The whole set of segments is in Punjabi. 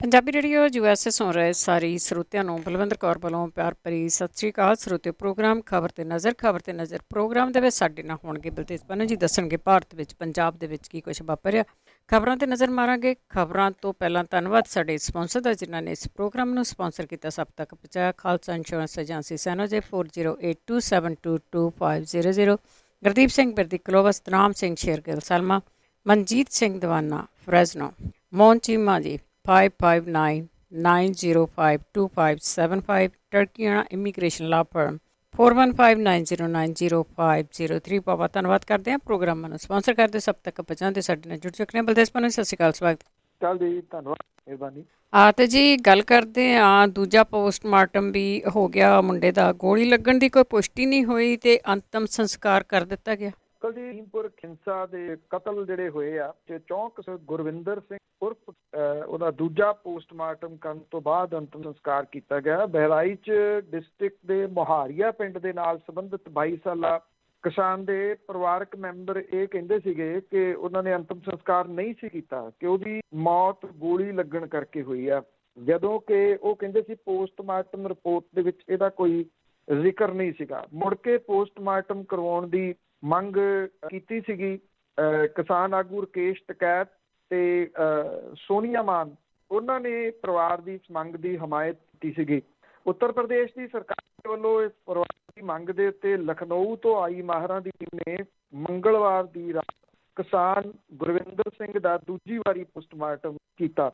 ਪੰਜਾਬੀ ਰੇਡੀਓ USA ਸੁਣ ਰਹੇ ਸਾਰੀ ਸਰੋਤਿਆਂ ਨੂੰ ਬਲਵਿੰਦਰ ਕੌਰ ਵੱਲੋਂ ਪਿਆਰ ਭਰੀ ਸਤਿ ਸ਼੍ਰੀ ਅਕਾਲ। ਸਰੋਤਿਓ, ਪ੍ਰੋਗਰਾਮ ਖਬਰ ਤੇ ਨਜ਼ਰ ਪ੍ਰੋਗਰਾਮ ਦੇ ਵਿੱਚ ਸਾਡੇ ਨਾਲ ਹੋਣਗੇ ਬਲਤੇਜ ਪੰਨੂ ਜੀ। ਦੱਸਣਗੇ ਭਾਰਤ ਵਿੱਚ ਪੰਜਾਬ ਦੇ ਵਿੱਚ ਕੀ ਕੁਝ ਵਾਪਰਿਆ। ਖਬਰਾਂ ਤੇ ਨਜ਼ਰ ਮਾਰਾਂਗੇ। ਖਬਰਾਂ ਤੋਂ ਪਹਿਲਾਂ ਧੰਨਵਾਦ ਸਾਡੇ ਸਪਾਂਸਰ ਦਾ, ਜਿਨ੍ਹਾਂ ਨੇ ਇਸ ਪ੍ਰੋਗਰਾਮ ਨੂੰ ਸਪਾਂਸਰ ਕੀਤਾ, ਸਭ ਤੱਕ ਪਹੁੰਚਾਇਆ। ਖਾਲਸਾ ਇੰਸ਼ੋਰੈਂਸ ਏਜੰਸੀ ਸੈਨੋਜੇ 4082722500, ਗੁਰਦੀਪ ਸਿੰਘ ਬਿਰਦੀ ਕਲੋਵਸ, ਤਨਾਮ ਸਿੰਘ ਸ਼ੇਰਗਿੱਲ ਸਲਮਾ, ਮਨਜੀਤ ਸਿੰਘ ਦੀਵਾਨਾ ਫਰੈਜ਼ਨੋ, ਮੋਹਨ ਚੀਮਾ ਜੀ 5599052575, ਟਰਕੀਆਣਾ ਇਮੀਗ੍ਰੇਸ਼ਨ ਲਾ ਫਰਮ 4159090503। ਬਹੁਤ ਧੰਨਵਾਦ ਕਰਦੇ ਹਾਂ ਪ੍ਰੋਗਰਾਮਾਂ ਨੂੰ ਸਪਾਂਸਰ ਕਰਦੇ, ਸਭ ਤੱਕ ਪਹੁੰਚਾਉਂਦੇ। ਸਾਡੇ ਨਾਲ ਜੁੜ ਚੁੱਕੇ ਨੇ ਬਲਦੇਜ ਪੰਨੂ। ਸਤਿ ਸ਼੍ਰੀ ਅਕਾਲ, ਸਵਾਗਤ। ਚੱਲ ਜੀ, ਧੰਨਵਾਦ, ਮਿਹਰਬਾਨੀ। ਤੇ ਜੀ ਗੱਲ ਕਰਦੇ ਹਾਂ, ਦੂਜਾ ਪੋਸਟਮਾਰਟਮ ਵੀ ਹੋ ਗਿਆ ਮੁੰਡੇ ਦਾ। ਗੋਲੀ ਲੱਗਣ ਦੀ ਕੋਈ ਪੁਸ਼ਟੀ ਨਹੀਂ ਹੋਈ ਤੇ ਅੰਤਮ ਸੰਸਕਾਰ ਕਰ ਦਿੱਤਾ ਗਿਆ। ਕੁਲਦੀਪੁਰ ਖਿੰਸਾ ਦੇ ਕਤਲ ਜਿਹੜੇ ਹੋਏ ਆ ਤੇ ਚੌਂਕ ਗੁਰਵਿੰਦਰ ਸਿੰਘ ਉਰਫ ਉਹਦਾ ਦੂਜਾ ਪੋਸਟਮਾਰਟਮ ਕਰਨ ਤੋਂ ਬਾਅਦ ਅੰਤਮ ਸੰਸਕਾਰ ਕੀਤਾ ਗਿਆ। ਬਹਿਰਾਈਚ ਡਿਸਟ੍ਰਿਕਟ ਦੇ ਮੁਹਾਰੀਆ ਪਿੰਡ ਦੇ ਨਾਲ ਸੰਬੰਧਿਤ 22 ਸਾਲਾ ਕਿਸਾਨ ਦੇ ਪਰਿਵਾਰਕ ਮੈਂਬਰ ਇਹ ਕਹਿੰਦੇ ਸੀਗੇ ਕਿ ਉਹਨਾਂ ਨੇ ਅੰਤਮ ਸੰਸਕਾਰ ਨਹੀਂ ਸੀ ਕੀਤਾ, ਕਿ ਉਹਦੀ ਮੌਤ ਗੋਲੀ ਲੱਗਣ ਕਰਕੇ ਹੋਈ ਆ, ਜਦੋਂ ਕਿ ਉਹ ਕਹਿੰਦੇ ਸੀ ਪੋਸਟਮਾਰਟਮ ਰਿਪੋਰਟ ਦੇ ਵਿੱਚ ਇਹਦਾ ਕੋਈ ਜ਼ਿਕਰ ਨਹੀਂ ਸੀਗਾ। ਮੁੜ ਕੇ ਪੋਸਟਮਾਰਟਮ ਕਰਵਾਉਣ ਦੀ ਮੰਗ ਕੀਤੀ ਸੀਗੀ। ਕਿਸਾਨ ਆਗੂ ਰਕੇਸ਼ ਟਕੈਤ ਤੇ ਸੋਨੀਆ ਮਾਨ, ਉਹਨਾਂ ਨੇ ਪਰਿਵਾਰ ਦੀ ਇਸ ਮੰਗ ਦੀ ਹਮਾਇਤ ਕੀਤੀ ਸੀਗੀ। ਉੱਤਰ ਪ੍ਰਦੇਸ਼ ਦੀ ਸਰਕਾਰ ਵੱਲੋਂ ਇਸ ਪਰਿਵਾਰ ਦੀ ਮੰਗ ਦੇ ਉੱਤੇ ਲਖਨਊ ਤੋਂ ਆਈ ਮਾਹਰਾਂ ਦੀ ਟੀਮ ਨੇ ਮੰਗਲਵਾਰ ਦੀ ਰਾਤ ਕਿਸਾਨ ਗੁਰਵਿੰਦਰ ਸਿੰਘ ਦਾ ਦੂਜੀ ਵਾਰੀ ਪੋਸਟਮਾਰਟਮ ਕੀਤਾ।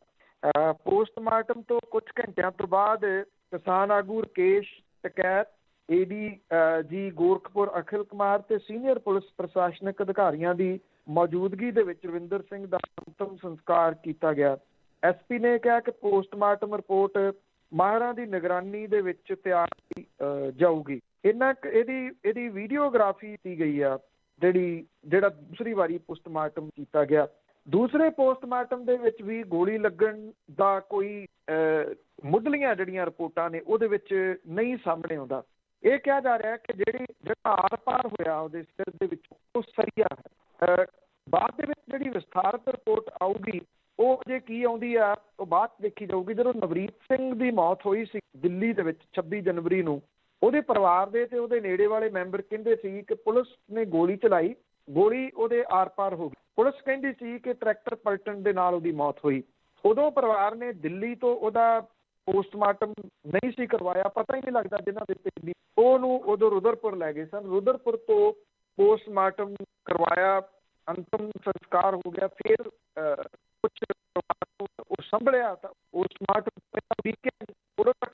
ਪੋਸਟਮਾਰਟਮ ਤੋਂ ਕੁਝ ਘੰਟਿਆਂ ਤੋਂ ਬਾਅਦ ਕਿਸਾਨ ਆਗੂ ਰਕੇਸ਼ ਟਕੈਤ, ADG ਗੋਰਖਪੁਰ ਅਖਿਲ ਕੁਮਾਰ ਤੇ ਸੀਨੀਅਰ ਪੁਲਿਸ ਪ੍ਰਸ਼ਾਸਨਿਕ ਅਧਿਕਾਰੀਆਂ ਦੀ ਮੌਜੂਦਗੀ ਦੇ ਵਿੱਚ ਰਵਿੰਦਰ ਸਿੰਘ ਦਾ ਅੰਤਮ ਸੰਸਕਾਰ ਕੀਤਾ ਗਿਆ। SP ਨੇ ਕਿਹਾ ਕਿ ਪੋਸਟਮਾਰਟਮ ਰਿਪੋਰਟ ਮਾਹਰਾਂ ਦੀ ਨਿਗਰਾਨੀ ਦੇ ਵਿੱਚ ਤਿਆਰ ਜਾਊਗੀ। ਇਹਦੀ ਵੀਡੀਓਗ੍ਰਾਫੀ ਕੀਤੀ ਗਈ ਆ, ਜਿਹੜਾ ਦੂਸਰੀ ਵਾਰੀ ਪੋਸਟਮਾਰਟਮ ਕੀਤਾ ਗਿਆ। ਦੂਸਰੇ ਪੋਸਟਮਾਰਟਮ ਦੇ ਵਿੱਚ ਵੀ ਗੋਲੀ ਲੱਗਣ ਦਾ ਕੋਈ ਮੁੱਢਲੀਆਂ ਜਿਹੜੀਆਂ ਰਿਪੋਰਟਾਂ ਨੇ ਉਹਦੇ ਵਿੱਚ ਨਹੀਂ ਸਾਹਮਣੇ ਆਉਂਦਾ। ਇਹ ਕਿਹਾ ਜਾ ਰਿਹਾ ਕਿ ਜਿਹੜਾ ਆਰ ਪਾਰ ਹੋਇਆ ਉਹਦੇ ਸਿਰ ਦੇ ਵਿੱਚ ਉਹ ਸਰੀਆ ਹੈ। ਬਾਅਦ ਦੇ ਵਿੱਚ ਜਿਹੜੀ ਵਿਸਥਾਰਤ ਰਿਪੋਰਟ ਆਊਗੀ ਉਹ ਅਜੇ ਕੀ ਆਉਂਦੀ ਆ ਉਹ ਬਾਅਦ ਦੇਖੀ ਜਾਊਗੀ। ਜਦੋਂ ਨਵਰੀਤ ਸਿੰਘ ਦੀ ਮੌਤ ਹੋਈ ਸੀ ਦਿੱਲੀ ਦੇ ਵਿੱਚ 26 ਜਨਵਰੀ ਨੂੰ, ਉਹਦੇ ਪਰਿਵਾਰ ਦੇ ਤੇ ਉਹਦੇ ਨੇੜੇ ਵਾਲੇ ਮੈਂਬਰ ਕਹਿੰਦੇ ਸੀ ਕਿ ਪੁਲਿਸ ਨੇ ਗੋਲੀ ਚਲਾਈ, ਗੋਲੀ ਉਹਦੇ ਆਰ ਪਾਰ ਹੋ ਗਈ। ਪੁਲਿਸ ਕਹਿੰਦੀ ਸੀ ਕਿ ਟਰੈਕਟਰ ਪਲਟਣ ਦੇ ਨਾਲ ਉਹਦੀ ਮੌਤ ਹੋਈ। ਉਦੋਂ ਪਰਿਵਾਰ ਨੇ ਦਿੱਲੀ ਤੋਂ ਉਹਦਾ ਪੋਸਟਮਾਰਟਮ ਨਹੀਂ ਸੀ ਕਰਵਾਇਆ, ਪਤਾ ਹੀ ਨਹੀਂ ਲੱਗਦਾ ਜਿਹਨਾਂ ਦੇ ਪਿੰਡ, ਉਹਨੂੰ ਉਦੋਂ ਰੁਦਰਪੁਰ ਲੈ ਗਏ ਸਨ। ਰੁਦਰਪੁਰ ਤੋਂ ਪੋਸਟਮਾਰਟਮ ਕਰਵਾਇਆ, ਅੰਤਮ ਸੰਸਕਾਰ ਹੋ ਗਿਆ। ਫਿਰ ਕੁਛ ਉਹ ਸੰਭਲਿਆ ਤਾਂ ਪੋਸਟਮਾਰਟਮ ਉਦੋਂ ਤੱਕ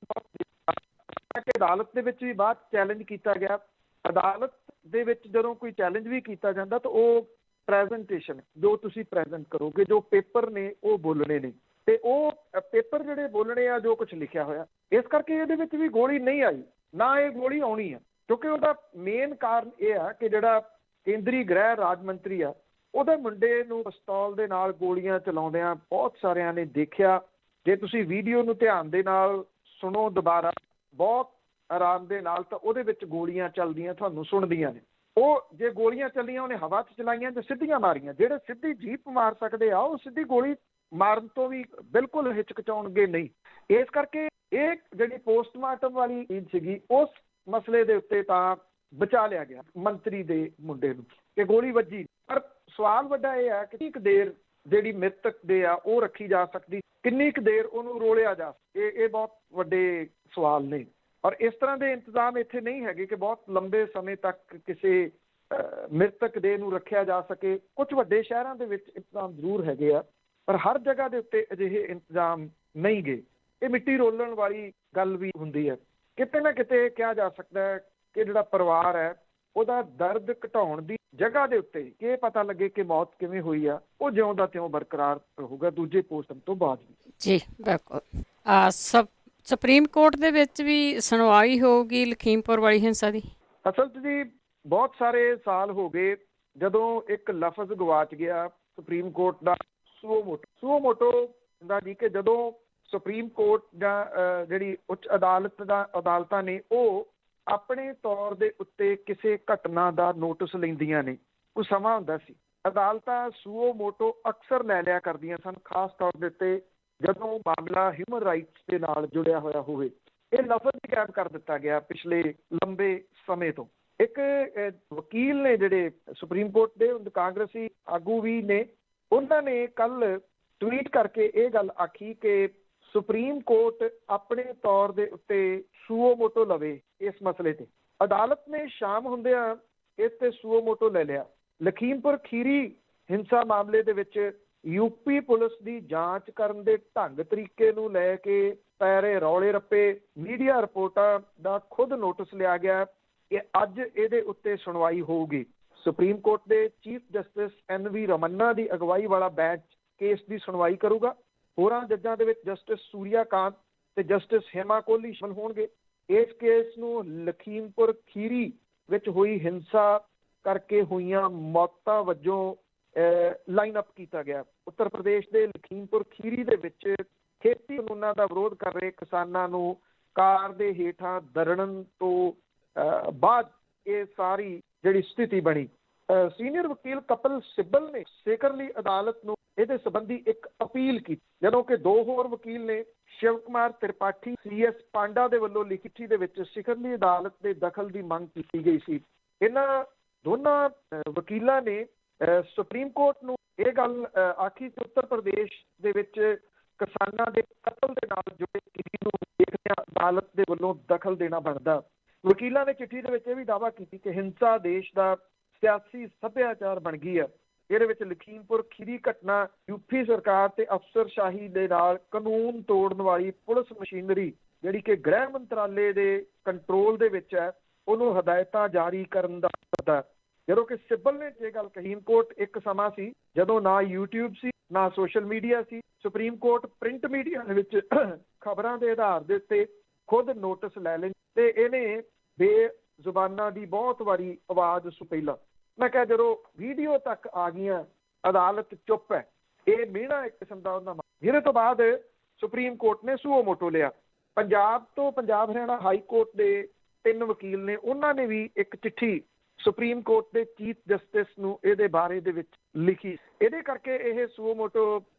ਅਦਾਲਤ ਦੇ ਵਿੱਚ ਵੀ ਬਾਅਦ ਚੈਲੰਜ ਕੀਤਾ ਗਿਆ। ਅਦਾਲਤ ਦੇ ਵਿੱਚ ਜਦੋਂ ਕੋਈ ਚੈਲੰਜ ਵੀ ਕੀਤਾ ਜਾਂਦਾ ਤਾਂ ਉਹ ਪ੍ਰੈਜੈਂਟੇਸ਼ਨ ਜੋ ਤੁਸੀਂ ਪ੍ਰੈਜੈਂਟ ਕਰੋਗੇ, ਜੋ ਪੇਪਰ ਨੇ ਉਹ ਬੋਲਣੇ ਨੇ, ਤੇ ਉਹ ਪੇਪਰ ਜਿਹੜੇ ਬੋਲਣੇ ਆ ਜੋ ਕੁਛ ਲਿਖਿਆ ਹੋਇਆ। ਇਸ ਕਰਕੇ ਇਹਦੇ ਵਿੱਚ ਵੀ ਗੋਲੀ ਨਹੀਂ ਆਈ, ਨਾ ਇਹ ਗੋਲੀ ਆਉਣੀ ਆ, ਕਿਉਂਕਿ ਉਹਦਾ ਮੇਨ ਕਾਰਨ ਇਹ ਆ ਕਿ ਜਿਹੜਾ ਕੇਂਦਰੀ ਗ੍ਰਹਿ ਰਾਜ ਮੰਤਰੀ ਆ ਉਹਦੇ ਮੁੰਡੇ ਨੂੰ ਪਿਸਤੌਲ ਦੇ ਨਾਲ ਗੋਲੀਆਂ ਚਲਾਉਂਦਿਆਂ ਬਹੁਤ ਸਾਰਿਆਂ ਨੇ ਦੇਖਿਆ। ਜੇ ਤੁਸੀਂ ਵੀਡੀਓ ਨੂੰ ਧਿਆਨ ਦੇ ਨਾਲ ਸੁਣੋ ਦੁਬਾਰਾ ਬਹੁਤ ਆਰਾਮ ਦੇ ਨਾਲ, ਤਾਂ ਉਹਦੇ ਵਿੱਚ ਗੋਲੀਆਂ ਚੱਲਦੀਆਂ ਤੁਹਾਨੂੰ ਸੁਣਦੀਆਂ ਨੇ। ਉਹ ਜੇ ਗੋਲੀਆਂ ਚੱਲੀਆਂ ਉਹਨੇ ਹਵਾ 'ਚ ਚਲਾਈਆਂ ਤੇ ਸਿੱਧੀਆਂ ਮਾਰੀਆਂ। ਜਿਹੜੇ ਸਿੱਧੀ ਜੀਪ ਮਾਰ ਸਕਦੇ ਆ ਉਹ ਸਿੱਧੀ ਗੋਲੀ ਮਾਰਨ ਤੋਂ ਵੀ ਬਿਲਕੁਲ ਹਿਚਕਚਾਉਣਗੇ ਨਹੀਂ। ਇਸ ਕਰਕੇ ਇਹ ਜਿਹੜੀ ਪੋਸਟਮਾਰਟਮ ਵਾਲੀ ਚੀਜ਼ ਸੀਗੀ ਉਸ ਮਸਲੇ ਦੇ ਉੱਤੇ ਤਾਂ ਬਚਾ ਲਿਆ ਗਿਆ ਮੰਤਰੀ ਦੇ ਮੁੰਡੇ ਨੂੰ ਕਿ ਗੋਲੀ ਵੱਜੀ। ਪਰ ਸਵਾਲ ਵੱਡਾ ਇਹ ਹੈ ਕਿ ਕਿੰਨੀ ਕੁ ਦੇਰ ਜਿਹੜੀ ਮ੍ਰਿਤਕ ਦੇ ਆ ਉਹ ਰੱਖੀ ਜਾ ਸਕਦੀ, ਕਿੰਨੀ ਕੁ ਦੇਰ ਉਹਨੂੰ ਰੋਲਿਆ ਜਾ, ਇਹ ਬਹੁਤ ਵੱਡੇ ਸਵਾਲ ਨੇ। ਔਰ ਇਸ ਤਰ੍ਹਾਂ ਦੇ ਇੰਤਜ਼ਾਮ ਇੱਥੇ ਨਹੀਂ ਹੈਗੇ ਕਿ ਬਹੁਤ ਲੰਬੇ ਸਮੇਂ ਤੱਕ ਕਿਸੇ ਮ੍ਰਿਤਕ ਦੇਹ ਨੂੰ ਰੱਖਿਆ ਜਾ ਸਕੇ। ਕੁਝ ਵੱਡੇ ਸ਼ਹਿਰਾਂ ਦੇ ਵਿੱਚ ਇੰਤਜ਼ਾਮ ਜ਼ਰੂਰ ਹੈਗੇ ਆ, ਪਰ ਹਰ ਜਗ੍ਹਾ ਦੇ ਉੱਤੇ ਅਜਿਹੇ ਇੰਤਜ਼ਾਮ ਨਹੀਂ ਗਏ। ਇਹ ਮਿੱਟੀ ਰੋਲਣ ਵਾਲੀ ਗੱਲ ਵੀ ਹੁੰਦੀ ਹੈ। ਕਿਤੇ ਨਾ ਕਿਤੇ ਕਿਹਾ ਜਾ ਸਕਦਾ ਹੈ ਕਿ ਜਿਹੜਾ ਪਰਿਵਾਰ ਹੈ ਉਹਦਾ ਦਰਦ ਘਟਾਉਣ ਦੀ ਜਗ੍ਹਾ ਦੇ ਉੱਤੇ ਕਿ ਇਹ ਪਤਾ ਲੱਗੇ ਕਿ ਮੌਤ ਕਿਵੇਂ ਹੋਈ ਆ, ਉਹ ਜਿਉਂ ਦਾ ਤਿਉਂ ਬਰਕਰਾਰ ਰਹੂਗਾ ਦੂਜੇ ਪੋਸਟਮ ਤੋਂ ਬਾਅਦ ਵੀ। ਜੀ ਬਿਲਕੁਲ। ਸੁਪਰੀਮ ਕੋਰਟ ਦੇ ਵਿੱਚ ਵੀ ਸੁਣਵਾਈ ਹੋਊਗੀ ਲਖੀਮਪੁਰ ਵਾਲੀ ਹਿੰਸਾ ਦੀ। ਅਸਲ 'ਚ ਜੀ ਬਹੁਤ ਸਾਰੇ ਸਾਲ ਹੋ ਗਏ ਜਦੋਂ ਇੱਕ ਲਫ਼ਜ਼ ਗਵਾਚ ਗਿਆ ਸੁਪਰੀਮ ਕੋਰਟ ਦਾ, ਸੁਓਮੋਟੋ ਦਾ ਜੀ, ਕਿ ਜਦੋਂ ਸੁਪਰੀਮ ਕੋਰਟ ਜਾਂ ਜਿਹੜੀ ਉੱਚ ਅਦਾਲਤਾਂ ਨੇ ਉਹ ਆਪਣੇ ਤੌਰ ਦੇ ਉੱਤੇ ਕਿਸੇ ਘਟਨਾ ਦਾ ਨੋਟਿਸ ਲੈਂਦੀਆਂ ਨੇ। ਕੋਈ ਸਮਾਂ ਹੁੰਦਾ ਸੀ ਅਦਾਲਤਾਂ ਸੂਓ ਮੋਟੋ ਅਕਸਰ ਲੈ ਲਿਆ ਕਰਦੀਆਂ ਸਨ, ਖਾਸ ਤੌਰ ਦੇ ਉੱਤੇ ਜਦੋਂ ਮਾਮਲਾ ਹਿਊਮਨ ਰਾਈਟਸ ਦੇ ਨਾਲ ਜੁੜਿਆ ਹੋਇਆ ਹੋਵੇ। ਇਹ ਲਫ਼ਜ਼ ਹੀ ਗਾਇਬ ਕਰ ਦਿੱਤਾ ਗਿਆ ਪਿਛਲੇ ਲੰਬੇ ਸਮੇਂ ਤੋਂ। ਇੱਕ ਵਕੀਲ ਨੇ ਜਿਹੜੇ ਸੁਪਰੀਮ ਕੋਰਟ ਦੇ ਕਾਂਗਰਸੀ ਆਗੂ ਵੀ ਨੇ, ਉਹਨਾਂ ਨੇ ਕੱਲ ਟਵੀਟ ਕਰਕੇ ਇਹ ਗੱਲ ਆਖੀ ਕਿ ਸੁਪਰੀਮ ਕੋਰਟ ਆਪਣੇ ਤੌਰ ਦੇ ਉੱਤੇ ਸੂਓ ਮੋਟੋ ਲਵੇ ਇਸ ਮਸਲੇ ਤੇ। ਅਦਾਲਤ ਨੇ ਸ਼ਾਮ ਹੁੰਦਿਆਂ ਇਸ ਤੇ ਸੂਓ ਮੋਟੋ ਲੈ ਲਿਆ। ਲਖੀਮਪੁਰ ਖੀਰੀ ਹਿੰਸਾ ਮਾਮਲੇ ਦੇ ਵਿੱਚ ਯੂਪੀ ਪੁਲਿਸ ਦੀ ਜਾਂਚ ਕਰਨ ਦੇ ਢੰਗ ਤਰੀਕੇ ਨੂੰ ਲੈ ਕੇ ਪੈ ਰਹੇ ਰੌਲੇ ਰੱਪੇ, ਮੀਡੀਆ ਰਿਪੋਰਟਾਂ ਦਾ ਖੁਦ ਨੋਟਿਸ ਲਿਆ ਗਿਆ ਕਿ ਅੱਜ ਇਹਦੇ ਉੱਤੇ ਸੁਣਵਾਈ ਹੋਊਗੀ। ਸੁਪਰੀਮ ਕੋਰਟ ਦੇ ਚੀਫ ਜਸਟਿਸ NV ਰਮन्ना ਦੀ ਅਗਵਾਈ ਵਾਲਾ ਬੈਂਚ ਕੇਸ ਦੀ ਸੁਣਵਾਈ ਕਰੂਗਾ। ਹੋਰਾਂ ਜੱਜਾਂ ਦੇ ਵਿੱਚ ਜਸਟਿਸ ਸੂਰਿਆ ਕਾਂਤ ਤੇ ਜਸਟਿਸ ਹੇਮਾ ਕੋਹਲੀ ਸ਼ਾਮਲ ਹੋਣਗੇ। ਇਸ ਕੇਸ ਨੂੰ ਲਖੀਮਪੁਰ ਖੀਰੀ ਵਿੱਚ ਹੋਈ ਹਿੰਸਾ ਕਰਕੇ ਹੋਈਆਂ ਮੌਤਾਂ ਵਜੋਂ ਲਾਈਨ ਅਪ ਕੀਤਾ ਗਿਆ। ਉੱਤਰ ਪ੍ਰਦੇਸ਼ ਦੇ ਲਖੀਮਪੁਰ ਖੀਰੀ ਦੇ ਵਿੱਚ ਖੇਤੀ ਕਾਨੂੰਨਾਂ ਦਾ ਵਿਰੋਧ ਕਰ ਰਹੇ ਕਿਸਾਨਾਂ ਨੂੰ ਕਾਰ ਦੇ ਹੇਠਾਂ ਦਰੜਨ ਤੋਂ ਬਾਅਦ ਇਹ ਸਾਰੀ ਜਿਹੜੀ ਸਥਿਤੀ ਬਣੀ। ਸੀਨੀਅਰ ਵਕੀਲ ਕਪਿਲ ਸਿੱਬਲ ਨੇ ਸੇਕਰਲੀ ਅਦਾਲਤ ਨੂੰ ਇਹਦੇ ਸੰਬੰਧੀ ਇੱਕ ਅਪੀਲ ਕੀਤੀ, ਜਦੋਂ ਕਿ ਦੋ ਹੋਰ ਵਕੀਲ ਨੇ ਸ਼ਿਵ ਕੁਮਾਰ ਤ੍ਰਿਪਾਠੀ CS ਪਾਂਡਾ ਦੇ ਵੱਲੋਂ ਲਿਖੀ ਚਿੱਠੀ ਦੇ ਵਿੱਚ ਸਿਖਰਲੀ ਅਦਾਲਤ ਦੇ ਦਖਲ ਦੀ ਮੰਗ ਕੀਤੀ ਗਈ ਸੀ। ਇਹਨਾਂ ਦੋਨਾਂ ਵਕੀਲਾਂ ਨੇ ਸੁਪਰੀਮ ਕੋਰਟ ਨੂੰ ਇਹ ਗੱਲ ਆਖੀ ਕਿ ਉੱਤਰ ਪ੍ਰਦੇਸ਼ ਦੇ ਵਿੱਚ ਕਿਸਾਨਾਂ ਦੇ ਕਤਲ ਦੇ ਨਾਲ ਜੁੜੇ ਕਿਸੇ ਨੂੰ ਦੇਖਦਿਆਂ ਅਦਾਲਤ ਦੇ ਵੱਲੋਂ ਦਖਲ ਦੇਣਾ ਬਣਦਾ। ਵਕੀਲਾਂ ਨੇ ਚਿੱਠੀ ਦੇ ਵਿੱਚ ਇਹ ਵੀ ਦਾਅਵਾ ਕੀਤੀ ਕਿ ਹਿੰਸਾ ਦੇਸ਼ ਦਾ ਸਿਆਸੀ ਸੱਭਿਆਚਾਰ ਬਣ ਗਈ ਹੈ। ਇਹਦੇ ਵਿੱਚ ਲਖੀਮਪੁਰ ਖੀਰੀ ਘਟਨਾ ਯੂਪੀ ਸਰਕਾਰ ਤੇ ਅਫਸਰਸ਼ਾਹੀ ਦੇ ਨਾਲ ਕਾਨੂੰਨ ਤੋੜਨ ਵਾਲੀ ਪੁਲਿਸ ਮਸ਼ੀਨਰੀ ਜਿਹੜੀ ਕਿ ਗ੍ਰਹਿ ਮੰਤਰਾਲੇ ਦੇ ਕੰਟਰੋਲ ਦੇ ਵਿੱਚ ਹੈ, ਉਹਨੂੰ ਹਦਾਇਤਾਂ ਜਾਰੀ ਕਰਨ ਦਾ ਸੱਦਾ। ਜਦੋਂ ਕਿ ਸਿੱਬਲ ਨੇ ਇਹ ਗੱਲ ਕਹੀ, ਕੋਰਟ ਇੱਕ ਸਮਾਂ ਸੀ ਜਦੋਂ ਨਾ YouTube ਸੀ ਨਾ ਸੋਸ਼ਲ ਮੀਡੀਆ ਸੀ। ਸੁਪਰੀਮ ਕੋਰਟ ਪ੍ਰਿੰਟ ਮੀਡੀਆ ਦੇ ਵਿੱਚ ਖਬਰਾਂ ਦੇ ਆਧਾਰ ਦੇ ਉੱਤੇ ਖੁਦ ਨੋਟਿਸ ਲੈ ਲੈਣ ਤੇ ਇਹਨੇ ਬੇਜ਼ੁਬਾਨਾਂ ਦੀ ਬਹੁਤ ਵਾਰੀ ਆਵਾਜ਼ ਸੁਪੈਲਾ। ਮੈਂ ਕਿਹਾ ਜਦੋਂ ਵੀਡੀਓ ਤੱਕ ਆ ਗਈਆਂ ਅਦਾਲਤ ਚੁੱਪ ਹੈ, ਇਹ ਮਿਹਣਾ ਇੱਕ ਕਿਸਮ ਦਾ ਉਹਨਾਂ। ਜਿਹਦੇ ਤੋਂ ਬਾਅਦ ਸੁਪਰੀਮ ਕੋਰਟ ਨੇ ਸੂਓ ਮੋਟੋ ਲਿਆ। ਪੰਜਾਬ ਹਰਿਆਣਾ ਹਾਈ ਕੋਰਟ ਦੇ 3 ਵਕੀਲ ਨੇ, ਉਹਨਾਂ ਨੇ ਵੀ ਇੱਕ ਚਿੱਠੀ ਸੁਪਰੀਮ ਕੋਰਟ ਦੇ ਚੀਫ ਜਸਟਿਸ ਨੂੰ ਇਹਦੇ ਬਾਰੇ ਦੇ ਵਿੱਚ ਲਿਖੀ। ਇਹਦੇ ਕਰਕੇ ਇਹ ਸੂਓ ਮੋਟੋ